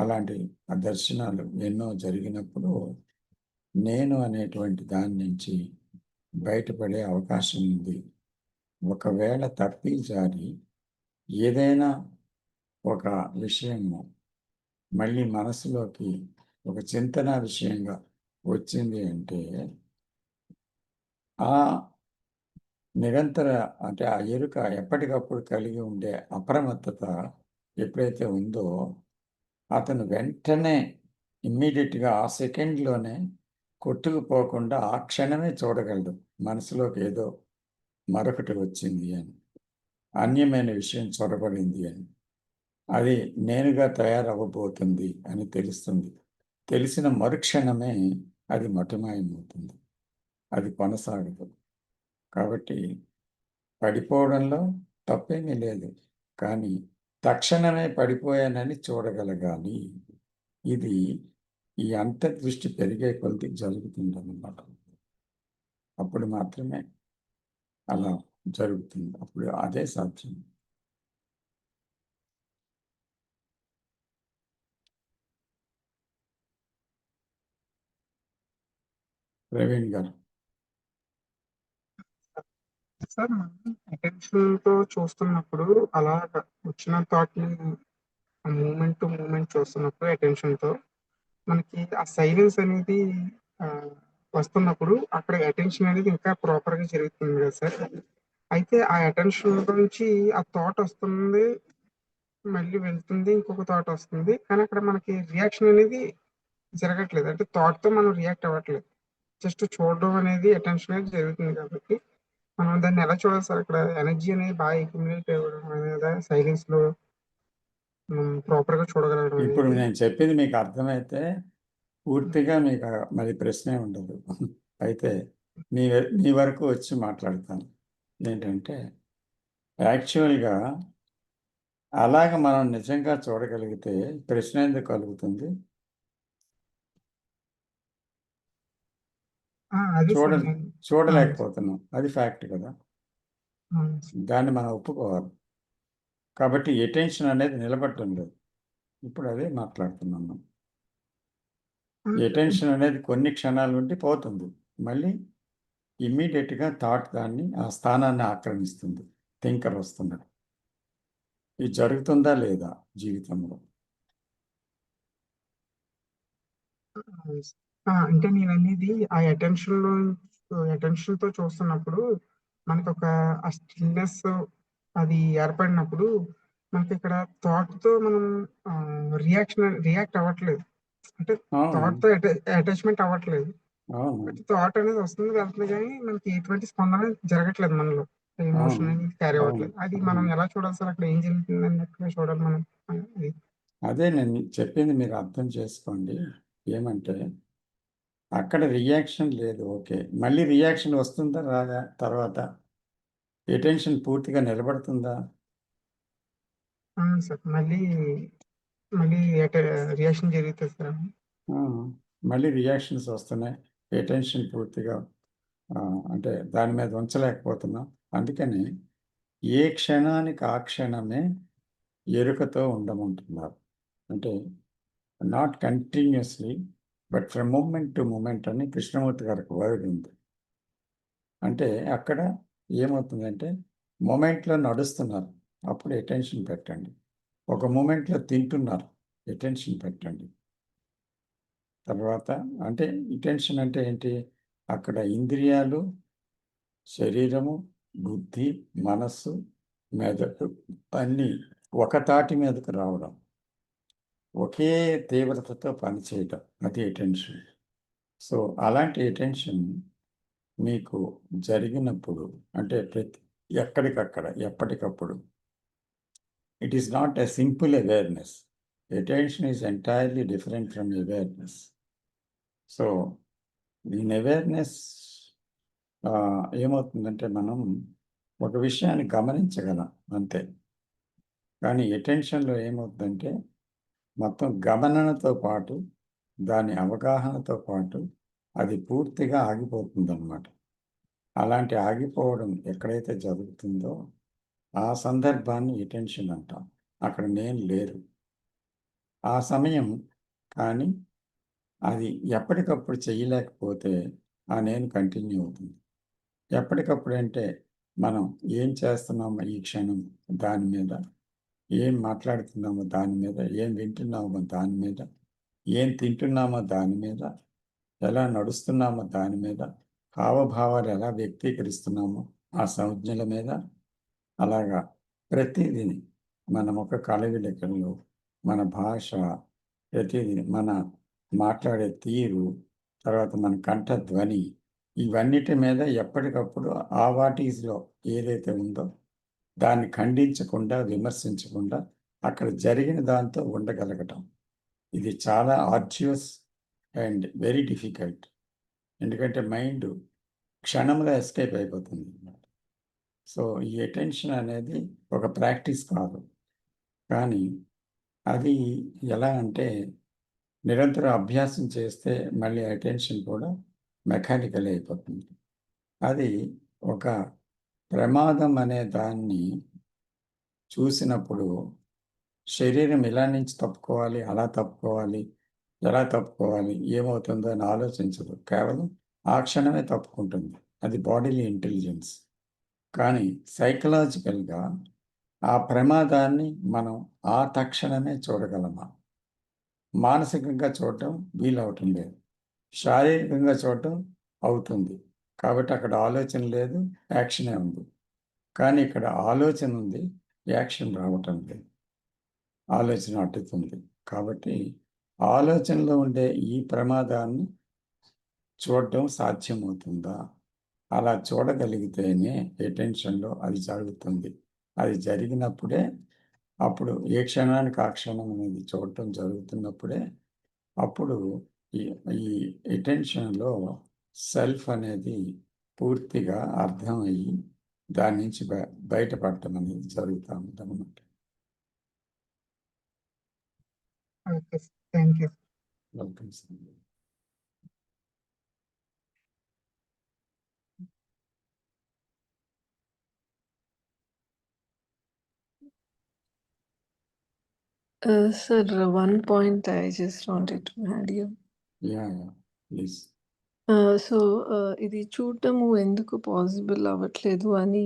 అలాంటి ఆ దర్శనాలు ఎన్నో జరిగినప్పుడు నేను అనేటువంటి దాని నుంచి బయటపడే అవకాశం ఉంది. ఒకవేళ తప్పి జారి ఏదైనా ఒక విషయము మళ్ళీ మనసులోకి ఒక చింతన విషయంగా వచ్చింది అంటే ఆ నిరంతర అంటే ఆ ఎరుక ఎప్పటికప్పుడు కలిగి ఉండే అప్రమత్తత ఎప్పుడైతే ఉందో అతను వెంటనే ఇమ్మీడియట్గా ఆ సెకండ్లోనే కొట్టుకుపోకుండా ఆ క్షణమే చూడగలడు మనసులోకి ఏదో మరొకటి వచ్చింది అని, అన్యమైన విషయం చొరబడింది అని, అది నేనుగా తయారవ్వబోతుంది అని తెలుస్తుంది. తెలిసిన మరుక్షణమే అది మటుమాయమవుతుంది, అది కొనసాగదు. కాబట్టి పడిపోవడంలో తప్పేమీ లేదు, కానీ తక్షణమే పడిపోయానని చూడగలగాలి. ఇది ఈ అంతర్దృష్టి పెరిగే కొలది జరుగుతుందన్నమాట. అప్పుడు మాత్రమే అలా జరుగుతుంది, అప్పుడు అదే సాధ్యం. ప్రవీణ్ గారు. సార్ మనం అటెన్షన్ తో చూస్తున్నప్పుడు అలా వచ్చిన థాట్ ని మూమెంట్ టు మూమెంట్ చూస్తున్నప్పుడు అటెన్షన్ తో మనకి ఆ సైలెన్స్ అనేది ఆ, వస్తున్నప్పుడు అక్కడ అటెన్షన్ అనేది ఇంకా ప్రాపర్ గా జరుగుతుంది కదా సార్. అయితే ఆ అటెన్షన్ నుంచి ఆ థాట్ వస్తుంది, మళ్ళీ వెళ్తుంది, ఇంకొక థాట్ వస్తుంది, కానీ అక్కడ మనకి రియాక్షన్ అనేది జరగట్లేదు. అంటే థాట్ తో మనం రియాక్ట్ అవ్వట్లేదు, జస్ట్ చూడడం అనేది అటెన్షన్ అనేది జరుగుతుంది. కాబట్టి మనం దాన్ని ఎలా చూడాలి సార్? అక్కడ ఎనర్జీ అనేది బాగా అక్యుములేట్ అవ్వడం అనేది సైలెన్స్ లో మనం ప్రాపర్ గా చూడగలగడం ఇప్పుడు అనేది. నేను చెప్పింది మీకు అర్థమైతే పూర్తిగా మీకు మరి ప్రశ్నే ఉండదు. అయితే మీ వరకు వచ్చి మాట్లాడతాను. ఏంటంటే యాక్చువల్గా అలాగ మనం నిజంగా చూడగలిగితే ప్రశ్న ఎందుకు కలుగుతుంది? అదే సార్ చూడలేకపోతున్నాం, అది ఫ్యాక్ట్ కదా, అవును సార్. దాన్ని మనం ఒప్పుకోవాలి. కాబట్టి ఎటెన్షన్ అనేది నిలబడటం లేదు. ఇప్పుడు అదే మాట్లాడుతున్నాను. ఎటెన్షన్ అనేది కొన్ని క్షణాల నుండి పోతుంది, మళ్ళీ ఇమ్మీడియట్గా థాట్ దాన్ని ఆ స్థానాన్ని ఆక్రమిస్తుంది, థింకర్ వస్తున్నాడు. ఇది జరుగుతుందా లేదా జీవితంలో? అంటే నేను అనేది ఆ అటెన్షన్ తో చూస్తున్నప్పుడు మనకి ఒక ఆ స్టిల్నెస్ అది ఏర్పడినప్పుడు మనకి ఇక్కడ థాట్ తో మనం రియాక్ట్ అవ్వట్లేదు. అంటే అవును, థాట్ తో అటాచ్మెంట్ అవ్వట్లేదు. అవును, థాట్ అనేది వస్తుంది వెళ్తుంది, కానీ మనకి ఎటువంటి స్పందన జరగట్లేదు మనలో. ఎమోషన్ అవును, అనేది క్యారీ అవును, అవ్వట్లేదు. అది మనం అవును. ఎలా చూడాలి సార్? అక్కడ ఏం జరుగుతుంది అన్నట్టుగా చూడాలి మనం. అది అదే నేను చెప్పింది మీరు అర్థం చేసుకోండి. ఏమంటే అక్కడ రియాక్షన్ లేదు, ఓకే, మళ్ళీ రియాక్షన్ వస్తుందా రాదా? తర్వాత ఎటెన్షన్ పూర్తిగా నిలబడుతుందా? సార్ మళ్ళీ మళ్ళీ రియాక్షన్ జరుగుతుంది సార్. ఆ, మళ్ళీ రియాక్షన్స్ వస్తున్నాయి, ఎటెన్షన్ పూర్తిగా అంటే దాని మీద ఉంచలేకపోతున్నాం. అందుకని ఏ క్షణానికి ఆ క్షణమే ఎరుకతో ఉండమంటున్నారు. అంటే not continuously but from moment to moment అని కృష్ణమూర్తి గారికి వర్డ్ ఉంది. అంటే అక్కడ ఏమవుతుందంటే మూమెంట్లో నడుస్తున్నారు, అప్పుడు అటెన్షన్ పెట్టండి. ఒక మూమెంట్లో తింటున్నారు, అటెన్షన్ పెట్టండి. తర్వాత అంటే అటెన్షన్ అంటే ఏంటి? అక్కడ ఇంద్రియాలు, శరీరము, బుద్ధి, మనస్సు, మెదడు అన్నీ ఒక తాటి మీదకు రావడం, ఒకే తీవ్రతతో పనిచేయడం, అది అటెన్షన్. సో అలాంటి అటెన్షన్ మీకు జరిగినప్పుడు అంటే ఎక్కడికక్కడ ఎప్పటికప్పుడు it is not a simple awareness. Attention is entirely different from awareness. So దీని అవేర్నెస్ ఏమవుతుందంటే మనం ఒక విషయాన్ని గమనించగలం అంతే, కానీ అటెన్షన్లో ఏమవుతుందంటే మొత్తం గమనతో పాటు దాని అవగాహనతో పాటు అది పూర్తిగా ఆగిపోతుందన్నమాట. అలాంటి ఆగిపోవడం ఎక్కడైతే జరుగుతుందో ఆ సందర్భాన్ని ఎటెన్షన్ అంటాం. అక్కడ నేను లేరు ఆ సమయం. కానీ అది ఎప్పటికప్పుడు చేయలేకపోతే ఆ నేను కంటిన్యూ అవుతుంది. ఎప్పటికప్పుడు అంటే మనం ఏం చేస్తున్నామో ఈ క్షణం దాని మీద, ఏం మాట్లాడుతున్నామో దాని మీద, ఏం వింటున్నామో దాని మీద, ఏం తింటున్నామో దాని మీద, ఎలా నడుస్తున్నామో దాని మీద, హావభావాలు ఎలా వ్యక్తీకరిస్తున్నామో ఆ సంజ్ఞల మీద, అలాగా ప్రతిదీ మన ముఖ కళవిళకలు, మన భాష, ప్రతిదీ మన మాట్లాడే తీరు, తర్వాత మన కంఠ ధ్వని, ఇవన్నిటి మీద ఎప్పటికప్పుడు ఆ వాటీస్లో ఏదైతే ఉందో దాన్ని ఖండించకుండా, విమర్శించకుండా అక్కడ జరిగిన దాంతో ఉండగలగటం. ఇది చాలా ఆర్డ్యుయస్ అండ్ వెరీ డిఫికల్ట్. ఎందుకంటే మైండ్ క్షణంలో ఎస్కేప్ అయిపోతుంది. సో ఈ అటెన్షన్ అనేది ఒక ప్రాక్టీస్ కాదు, కానీ అది ఎలా అంటే నిరంతరం అభ్యాసం చేస్తే మళ్ళీ అటెన్షన్ కూడా మెకానికల్ అయిపోతుంది. అది ఒక ప్రమాదం అనే దాన్ని చూసినప్పుడు శరీరం ఇలా నుంచి తప్పుకోవాలి, అలా తప్పుకోవాలి, ఎలా తప్పుకోవాలి, ఏమవుతుందో అని ఆలోచించదు. కేవలం ఆ క్షణమే తప్పుకుంటుంది. అది బాడీలీ ఇంటెలిజెన్స్. కానీ సైకలాజికల్గా ఆ ప్రమాదాన్ని మనం ఆ తక్షణమే చూడగలమా? మానసికంగా చూడటం వీలవటం లేదు, శారీరకంగా చూడటం అవుతుంది. కాబట్టి అక్కడ ఆలోచన లేదు, యాక్షనే ఉంది. కానీ ఇక్కడ ఆలోచన ఉంది, యాక్షన్ రావటం లేదు, ఆలోచన అడ్డుతుంది. కాబట్టి ఆలోచనలో ఉండే ఈ ప్రమాదాన్ని చూడటం సాధ్యమవుతుందా? అలా చూడగలిగితేనే అటెన్షన్లో అది జరుగుతుంది. అది జరిగినప్పుడే, అప్పుడు ఏ క్షణానికి ఆ క్షణం అనేది చూడటం జరుగుతున్నప్పుడే అప్పుడు ఈ ఈ అటెన్షన్లో సెల్ఫ్ అనేది పూర్తిగా అర్థమయ్యి దాని నుంచి బయటపడటం అనేది జరుగుతూ ఉందన్నమాట. Okay, thank you. Welcome sir. Sir, one point I just wanted to add here. Yeah please. So ఇది చూడటము ఎందుకు పాసిబుల్ అవ్వట్లేదు అని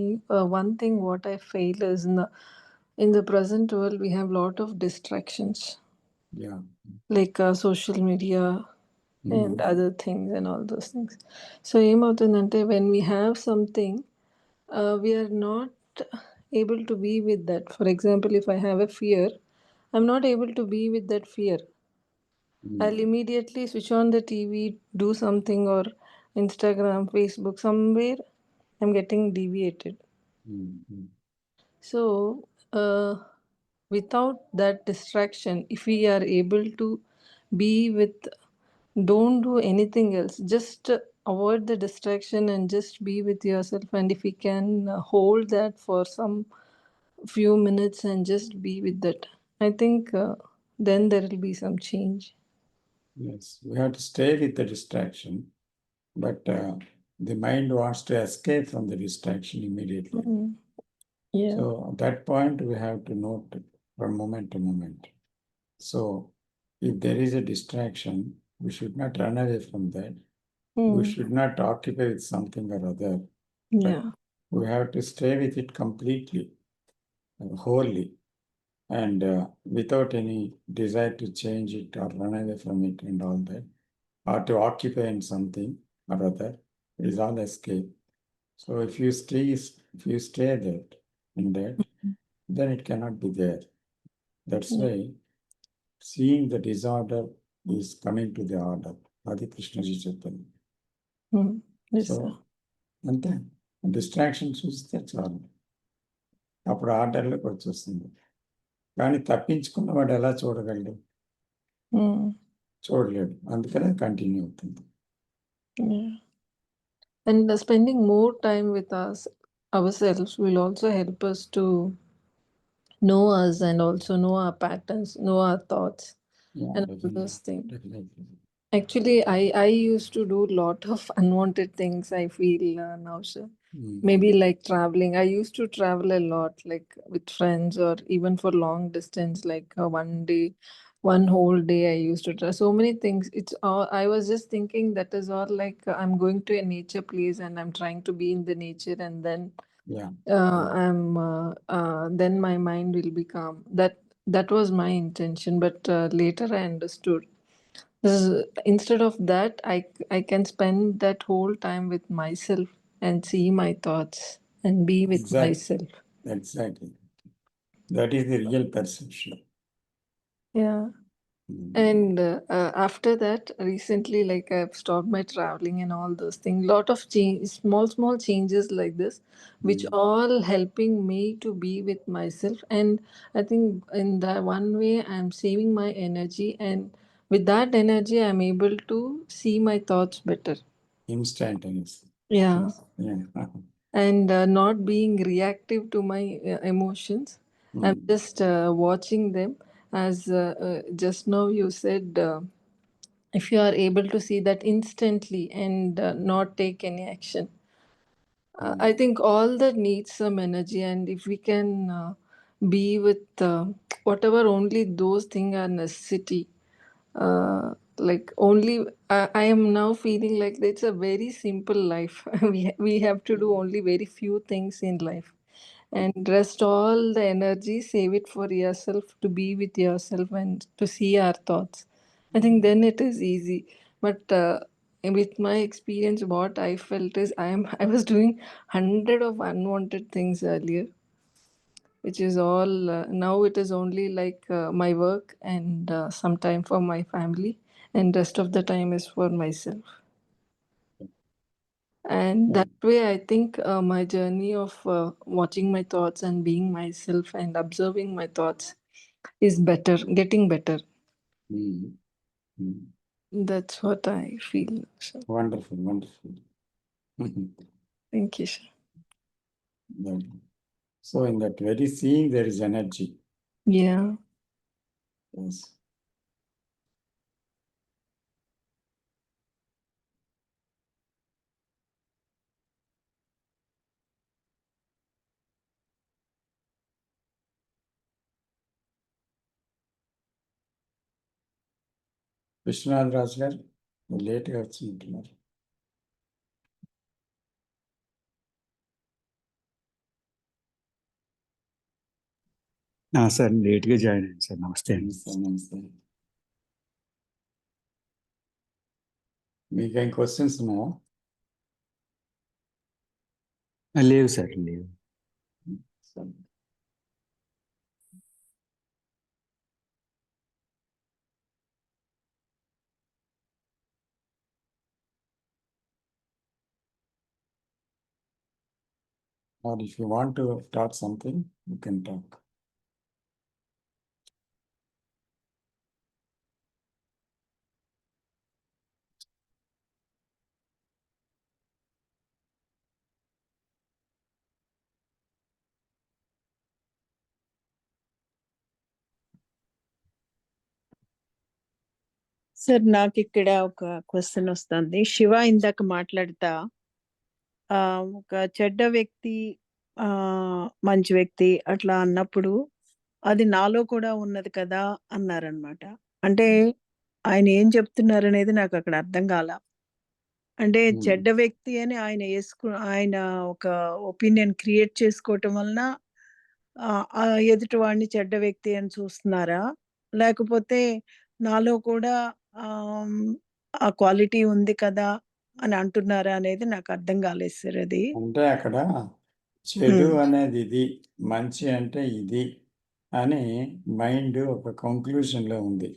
one thing what I fail is in the present world we have lot of distractions yeah like social media and other things and all those things. So ఏమవుతుందంటే when we have something we are not able to be with that. For example, if I have a fear, I'm not able to be with that fear. I'll immediately switch on the TV, do something, or Instagram, Facebook, somewhere I'm getting deviated. So without that distraction, if we are able to be with, don't do anything else, just avoid the distraction and just be with yourself. And if we can hold that for some few minutes and just be with that, I think then there will be some change. Yes, we have to stay with the distraction, but the mind wants to escape from the distraction immediately. Yeah. So at that point, we have to note from moment to moment. So if there is a distraction, we should not run away from that. We should not occupy with something or other. Yeah. We have to stay with it completely, wholly, and without any desire to change it or run away from it and all that, or to occupy in something or other. It is all escape. So if you stay there in that, then it cannot be there. That's why seeing the disorder is coming to the order. Adi Krishnaji చెప్పింది. Yes, so sir. అంతే, distraction చూస్తే చాలు, అప్పుడు ఆర్డర్లోకి వచ్చేస్తుంది. కానీ తప్పించుకున్నవాడు ఎలా చూడగలడు? చూడలేడు. అందుకనే కంటిన్యూ అవుతుంది. Yeah. And spending more time with ourselves will also help us to know us and also know our patterns, know our thoughts, Yeah, and all definitely, those things. definitely. Actually, I used to do lot of unwanted things, I feel now, sir. Maybe like traveling. I used to travel a lot, like with friends or even for long distance, like one whole day I used to travel. So many things. It's all, I was just thinking that is all like I'm going to a nature place and I'm trying to be in the nature, and then Yeah. then my mind will be calm. That was my intention, but later I understood. Instead of that, I can spend that whole time with myself and see my thoughts and be with Exactly. myself. Exactly. That is the real perception. Yeah. And after that, recently, like I've stopped my traveling and all those things. Lot of change, small changes like this, which all helping me to be with myself. And I think in that one way, I'm saving my energy, and with that energy, I'm able to see my thoughts better. Instantaneous. Yeah. Yeah. And not being reactive to my emotions. I'm just watching them. As just now you said, if you are able to see that instantly and not take any action, I think all that needs some energy. And if we can be with whatever only those things are necessity, like only I am now feeling like it's a very simple life. We have to do only very few things in life, and rest all the energy, save it for yourself, to be with yourself and to see our thoughts. I think then it is easy. But with my experience, what I felt is I was doing 100 of unwanted things earlier, which is all now it is only like my work and some time for my family, and rest of the time is for myself. And that way I think my journey of watching my thoughts and being myself and observing my thoughts is better, getting better. That's what I feel, sir. Wonderful, wonderful. Thank you, sir. So in that very seeing, there is energy. Yeah. Yes. Vishwanath రాజు గారు లేట్గా వచ్చింటున్నారు. Sir లేట్గా join అయ్యాను sir. నమస్తే అండి. నమస్తే. మీకేం questions ఉన్నాయా? లేవు సార్, లేవు. Or if you want to talk something, you can talk. Sir నాకు ఇక్కడ ఒక క్వశ్చన్ వస్తుంది. శివ ఇందాక మాట్లాడుతా ఒక చెడ్డ వ్యక్తి మంచి వ్యక్తి అట్లా అన్నప్పుడు అది నాలో కూడా ఉన్నది కదా అన్నారనమాట. అంటే ఆయన ఏం చెప్తున్నారు అనేది నాకు అక్కడ అర్థం కాల. అంటే చెడ్డ వ్యక్తి అని ఆయన ఒక ఒపీనియన్ క్రియేట్ చేసుకోవటం వలన ఎదుటి వాడిని చెడ్డ వ్యక్తి అని చూస్తున్నారా, లేకపోతే నాలో కూడా ఆ క్వాలిటీ ఉంది కదా అని అంటున్నారా అనేది నాకు అర్థం కాలేదు సార్. అది అంటే అక్కడ చెడు అనేది ఇది, మంచి అంటే ఇది అని మైండ్ ఒక కంక్లూజన్ లో ఉంది.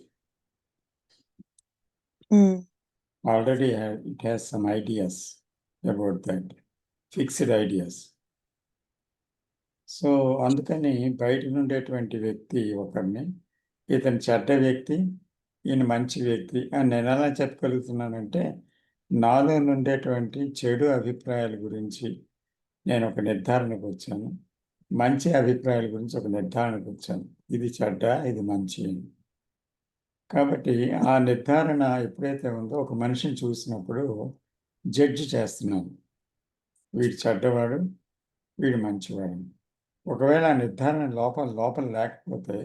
Already it has some ideas about that, fixed ideas. So అందుకని బయట నుండేటువంటి వ్యక్తి ఒకరిని, ఇతను చెడ్డ వ్యక్తి, ఈయన మంచి వ్యక్తి అని నేను ఎలా చెప్పగలుగుతున్నానంటే, నాలో నుండేటువంటి చెడు అభిప్రాయాల గురించి నేను ఒక నిర్ధారణకు వచ్చాను, మంచి అభిప్రాయాల గురించి ఒక నిర్ధారణకు వచ్చాను. ఇది చెడ్డ, ఇది మంచి. కాబట్టి ఆ నిర్ధారణ ఎప్పుడైతే ఉందో ఒక మనిషిని చూసినప్పుడు జడ్జి చేస్తున్నాం, వీడు చెడ్డవాడు, వీడు మంచివాడు. ఒకవేళ ఆ నిర్ధారణ లోపల లోపల లేకపోతే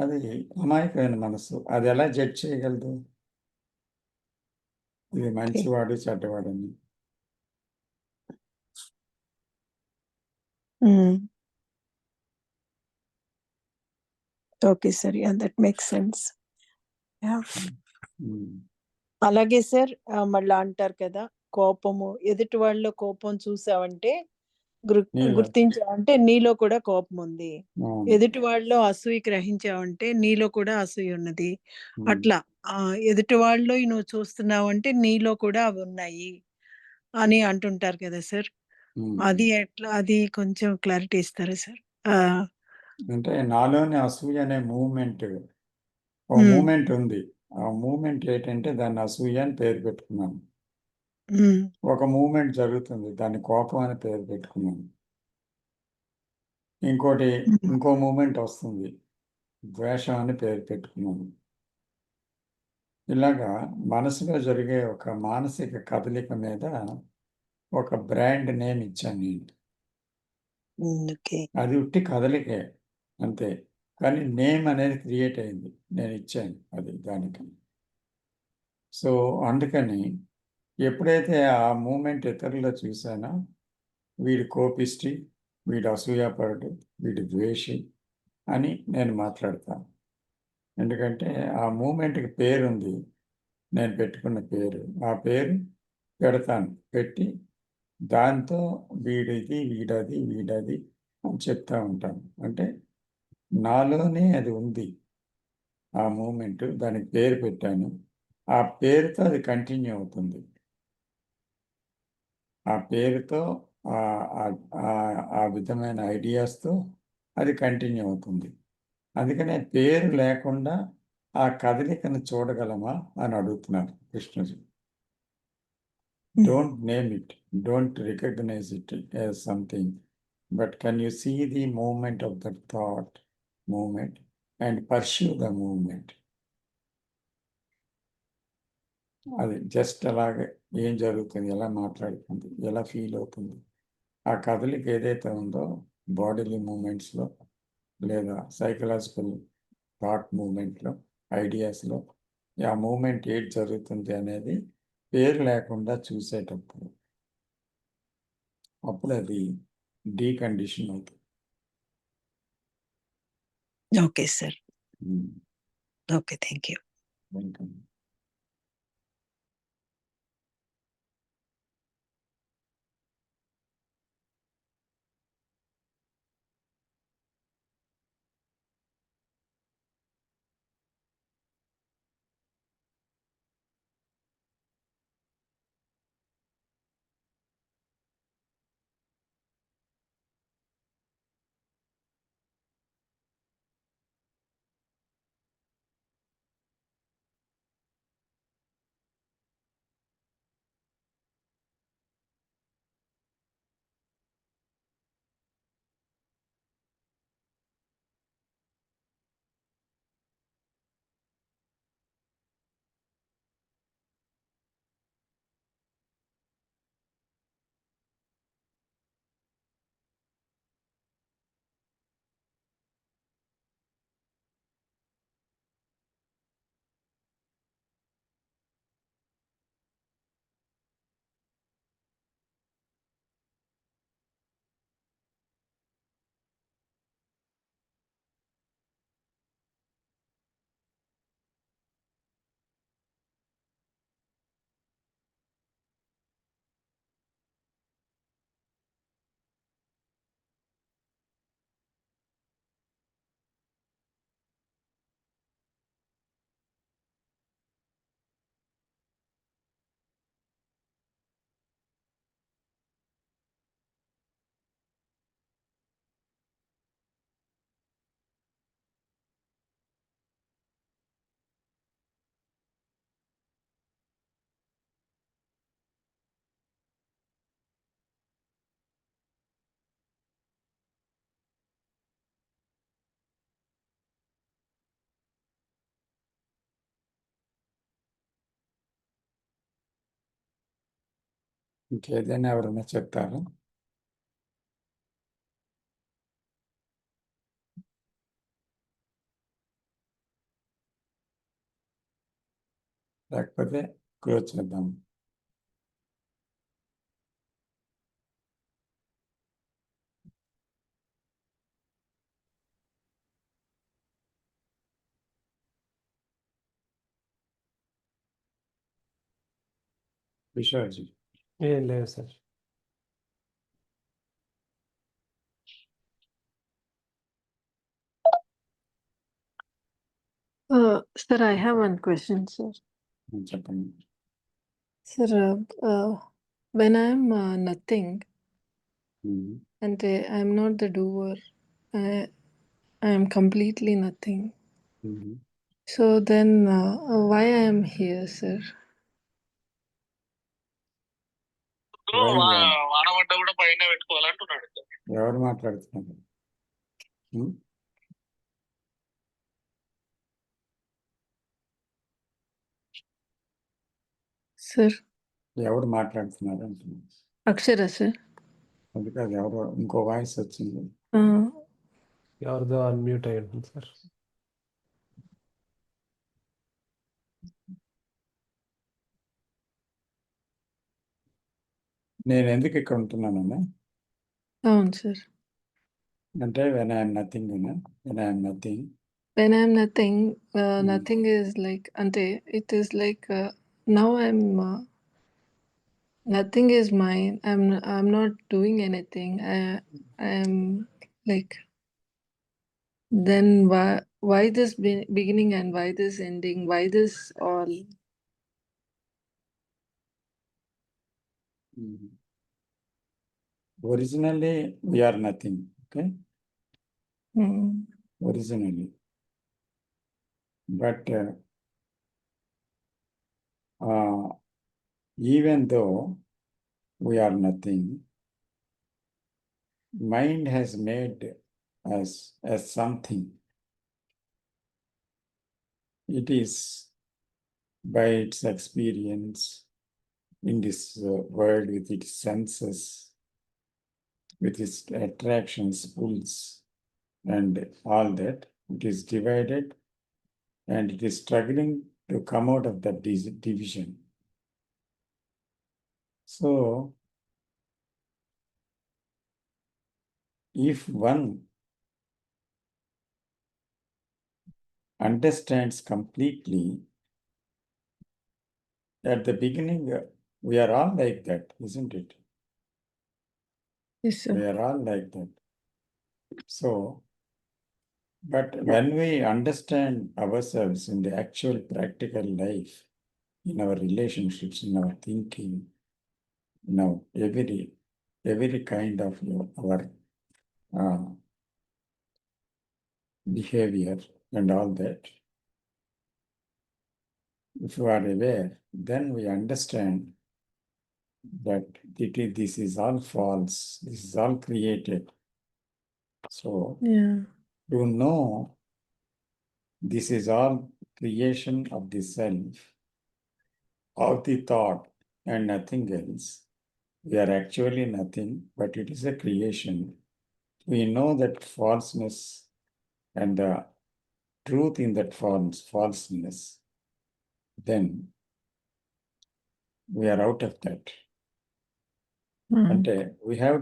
అది అమాయకమైన మనసు, అది ఎలా జడ్జ్ చేయగలదు ఇది మంచివాడు చెడ్డవాడని? Okay sir, that make sense. Um. అలాగే సార్, మళ్ళా అంటారు కదా, కోపము ఎదుటి వాళ్ళలో కోపం చూసావంటే నీలో. గుర్తించావంటే నీలో కూడా కోపం ఉంది. అవును. ఎదుటి వాళ్ళలో అసూయ గ్రహించావంటే నీలో కూడా అసూయ ఉన్నది. ఉమ్. అట్లా ఎదుటి వాళ్ళలో నువ్వు చూస్తున్నావంటే నీలో కూడా అవి ఉన్నాయి అని అంటుంటారు కదా సార్. ఉమ్. అది ఎట్లా, అది కొంచెం క్లారిటీ ఇస్తారా సార్? అంటే నాలోని అసూయ అనే మూమెంట్, ఓ ఉమ్, మూమెంట్ ఉంది. ఆ మూమెంట్ ఏంటంటే దాన్ని అసూయ అని పేరు పెట్టుకున్నాను. ఉమ్, ఒక మూమెంట్ జరుగుతుంది, దాన్ని కోపం అని పేరు పెట్టుకున్నాను. ఇంకోటి, ఉమ్, ఇంకో మూమెంట్ వస్తుంది, ద్వేషం అని పేరు పెట్టుకున్నాను. ఇలాగా మనసులో జరిగే ఒక మానసిక కదలిక మీద ఒక బ్రాండ్ నేమ్ ఇచ్చాను నేను. ఓకే. అది ఉట్టి కదలికే అంతే, కానీ నేమ్ అనేది క్రియేట్ అయింది, నేను ఇచ్చాను అది దానికి. సో అందుకని ఎప్పుడైతే ఆ మూమెంట్ ఇతరుల్లో చూసానో, వీడి కోపిష్టి, వీడు అసూయాపరుడు, వీడి ద్వేషి అని నేను మాట్లాడతాను. ఎందుకంటే ఆ మూమెంట్కి పేరుంది, నేను పెట్టుకున్న పేరు, ఆ పేరు పెడతాను. పెట్టి దాంతో వీడిది, వీడది, వీడది అని చెప్తా ఉంటాను. అంటే నాలోనే అది ఉంది ఆ మూమెంట్, దానికి పేరు పెట్టాను. ఆ పేరుతో అది కంటిన్యూ అవుతుంది. ఆ పేరుతో ఆ విధమైన ఐడియాస్తో అది కంటిన్యూ అవుతుంది. అందుకనే పేరు లేకుండా ఆ కదలికను చూడగలమా అని అడుగుతున్నారు Krishnaji. Don't name it, don't recognize it as something, but can you see the movement of the thought movement and pursue the movement? అది జస్ట్ అలాగే ఏం జరుగుతుంది, ఎలా మాట్లాడుతుంది, ఎలా ఫీల్ అవుతుంది, ఆ కదలిక ఏదైతే ఉందో బాడీలీ మూమెంట్స్లో లేదా సైకలాజికల్ థాట్ మూమెంట్లో, ఐడియాస్లో, ఆ మూమెంట్ ఏది జరుగుతుంది అనేది పేరు లేకుండా చూసేటప్పుడు అప్పుడు అది డీకండిషన్ అవుతుంది. Okay sir. Okay, thank you. Welcome. ఇంకేదైనా ఎవరైనా చెప్తారా? లేకపోతే క్లోజ్ చేద్దాం. కిషోర్జీ. ఏం లేదు sir. Sir, I have one question, sir. చెప్పండి. Sir, when I'm nothing, and I'm not the doer, I am completely nothing. So then, why I am here, sir? వానబడ్డ కూడా పైన పెట్టుకోవాలంటున్నాడు. ఎవరు మాట్లాడుతున్నారు? Sir, ఎవరు మాట్లాడుతున్నారు అంటున్నారు. Akshara, sir. అది కాదు, ఎవరో ఇంకో వాయిస్ వచ్చింది. ఎవరిదో అన్మ్యూట్ అయ్యి ఉంటుంది సార్. నేను ఎందుకు ఇక్కడ ఉంటున్నానన్నా అవును సార్. అంటే when I'm nothing, when I'm nothing, When I'm nothing, nothing is like, ante, it is like, now I'm, nothing is mine. I'm not doing anything. I'm like, then why this beginning and why this ending? Why this all? Originally we are nothing. Okay, originally, but even though we are nothing, mind has made us as something. It is by its experience in this world, with its senses, with its attractions, pulls, and all that, it is divided and it is struggling to come out of that division. So, if one understands completely, at the beginning, we are all like that, isn't it? Yes, sir. We are all like that. So, but when we understand ourselves in the actual practical life, in our relationships, in our thinking, every kind of our behavior and all that, if you are aware, then we understand that this is all false, this is all created. So, Yeah. to know this is all creation of the self, of the thought, and nothing else. We are actually nothing, but it is a creation. We know that falseness and the truth in that falseness. Then we are out of that. And we have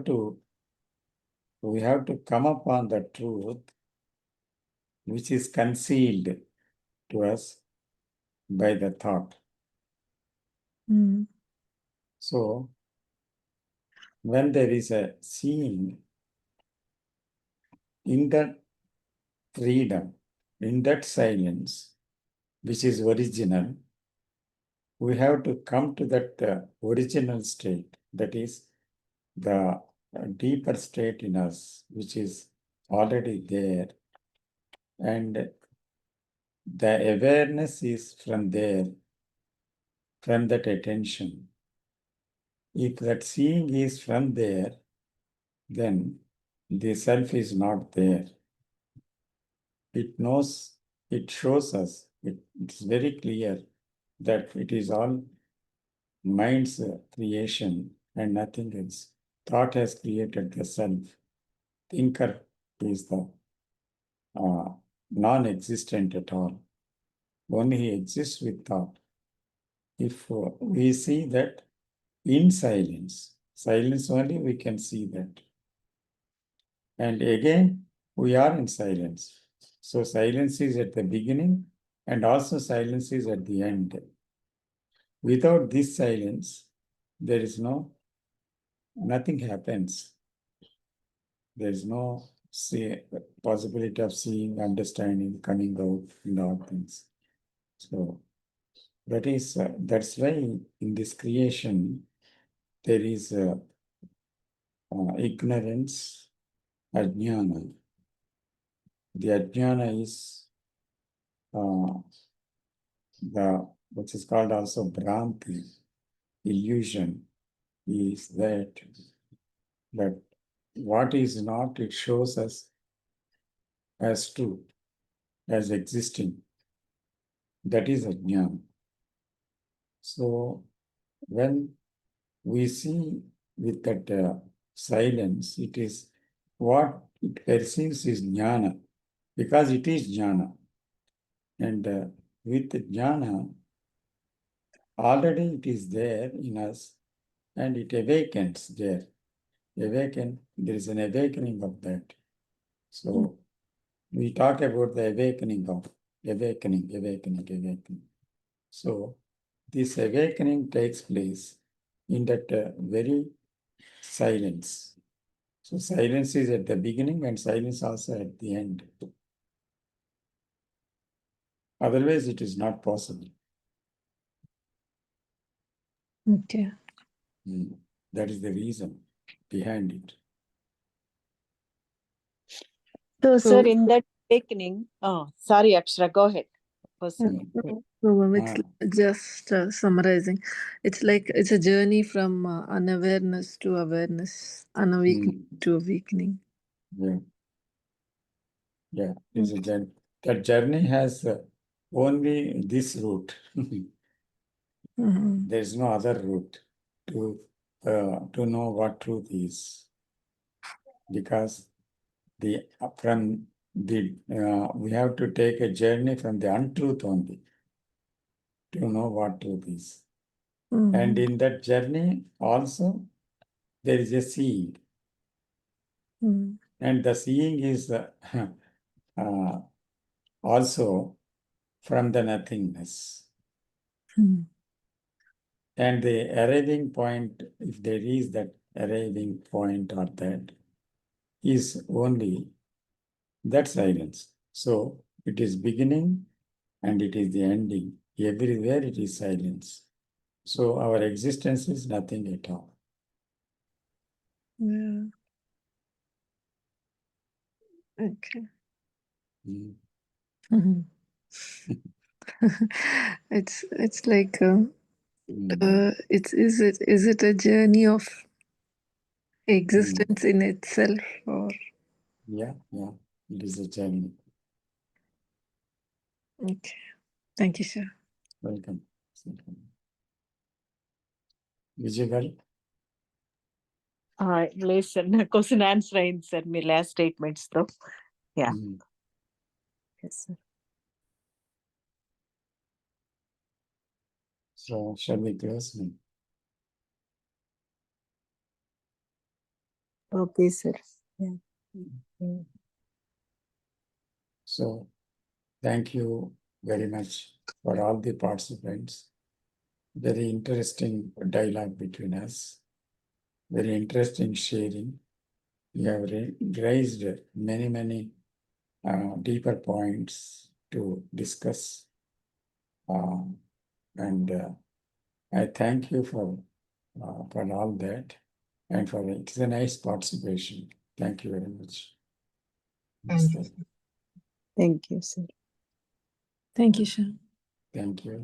to come upon the truth which is concealed to us by the thought. So, when there is a seeing, in that freedom, in that silence, which is original, we have to come to that original state, that is the deeper state in us, which is already there. And the awareness is from there, from that attention. If that seeing is from there, then the self is not there. It knows, it shows us, it's very clear that it is all mind's creation and nothing else. Thought has created the self. Thinker is the non-existent at all. Only he exists with thought. If we see that in silence only we can see that. And again, we are in silence. So silence is at the beginning and also silence is at the end. Without this silence, there is nothing happens. There is no possibility of seeing, understanding, coming out, and all things. So that's why in this creation there is ignorance, ajnana. The ajnana is which is called also Bhranti, illusion, is that what is not, it shows us as true, as existing. That is ajnana. So when we see with that silence, it is what it perceives is jnana, because it is jnana. And with jnana, already it is there in us and it awakens there. There is an awakening of that. So we talk about the awakening. So this awakening takes place in that very silence. So silence is at the beginning and silence also at the end. Otherwise, it is not possible. Okay. That is the reason behind it. So, So- sir, in that awakening, sorry, Akshara, go ahead. Person. No, it's just summarizing. It's like it's a journey from unawareness to awareness, unawakening to awakening. Yeah, it's a journey. That journey has only this route. Mhm. There is no other route to know what truth is, because we have to take a journey from the untruth only to know what truth is. And in that journey also there is a seeing, and the seeing is also from the nothingness. And the arriving point, if there is that arriving point or that, is only that silence. So it is beginning and it is the ending. Everywhere it is silence. So our existence is nothing at all. Yeah. Okay. Mhm. It's like is it a journey of existence in itself, or Yeah, it is a journey. okay? Thank you, sir. Welcome. Vijay garu? లేదు sir, నా question answer అయింది sir మీ last statements తో. Yeah, sir. So shall we close? Okay sir. So thank you very much for all the participants. Very interesting dialogue between us. Very interesting sharing. We have raised many deeper points to discuss. And I thank you for all that, and for it's a nice participation. Thank you very much. Thank you. Thank you sir. Thank you, sir. Thank you.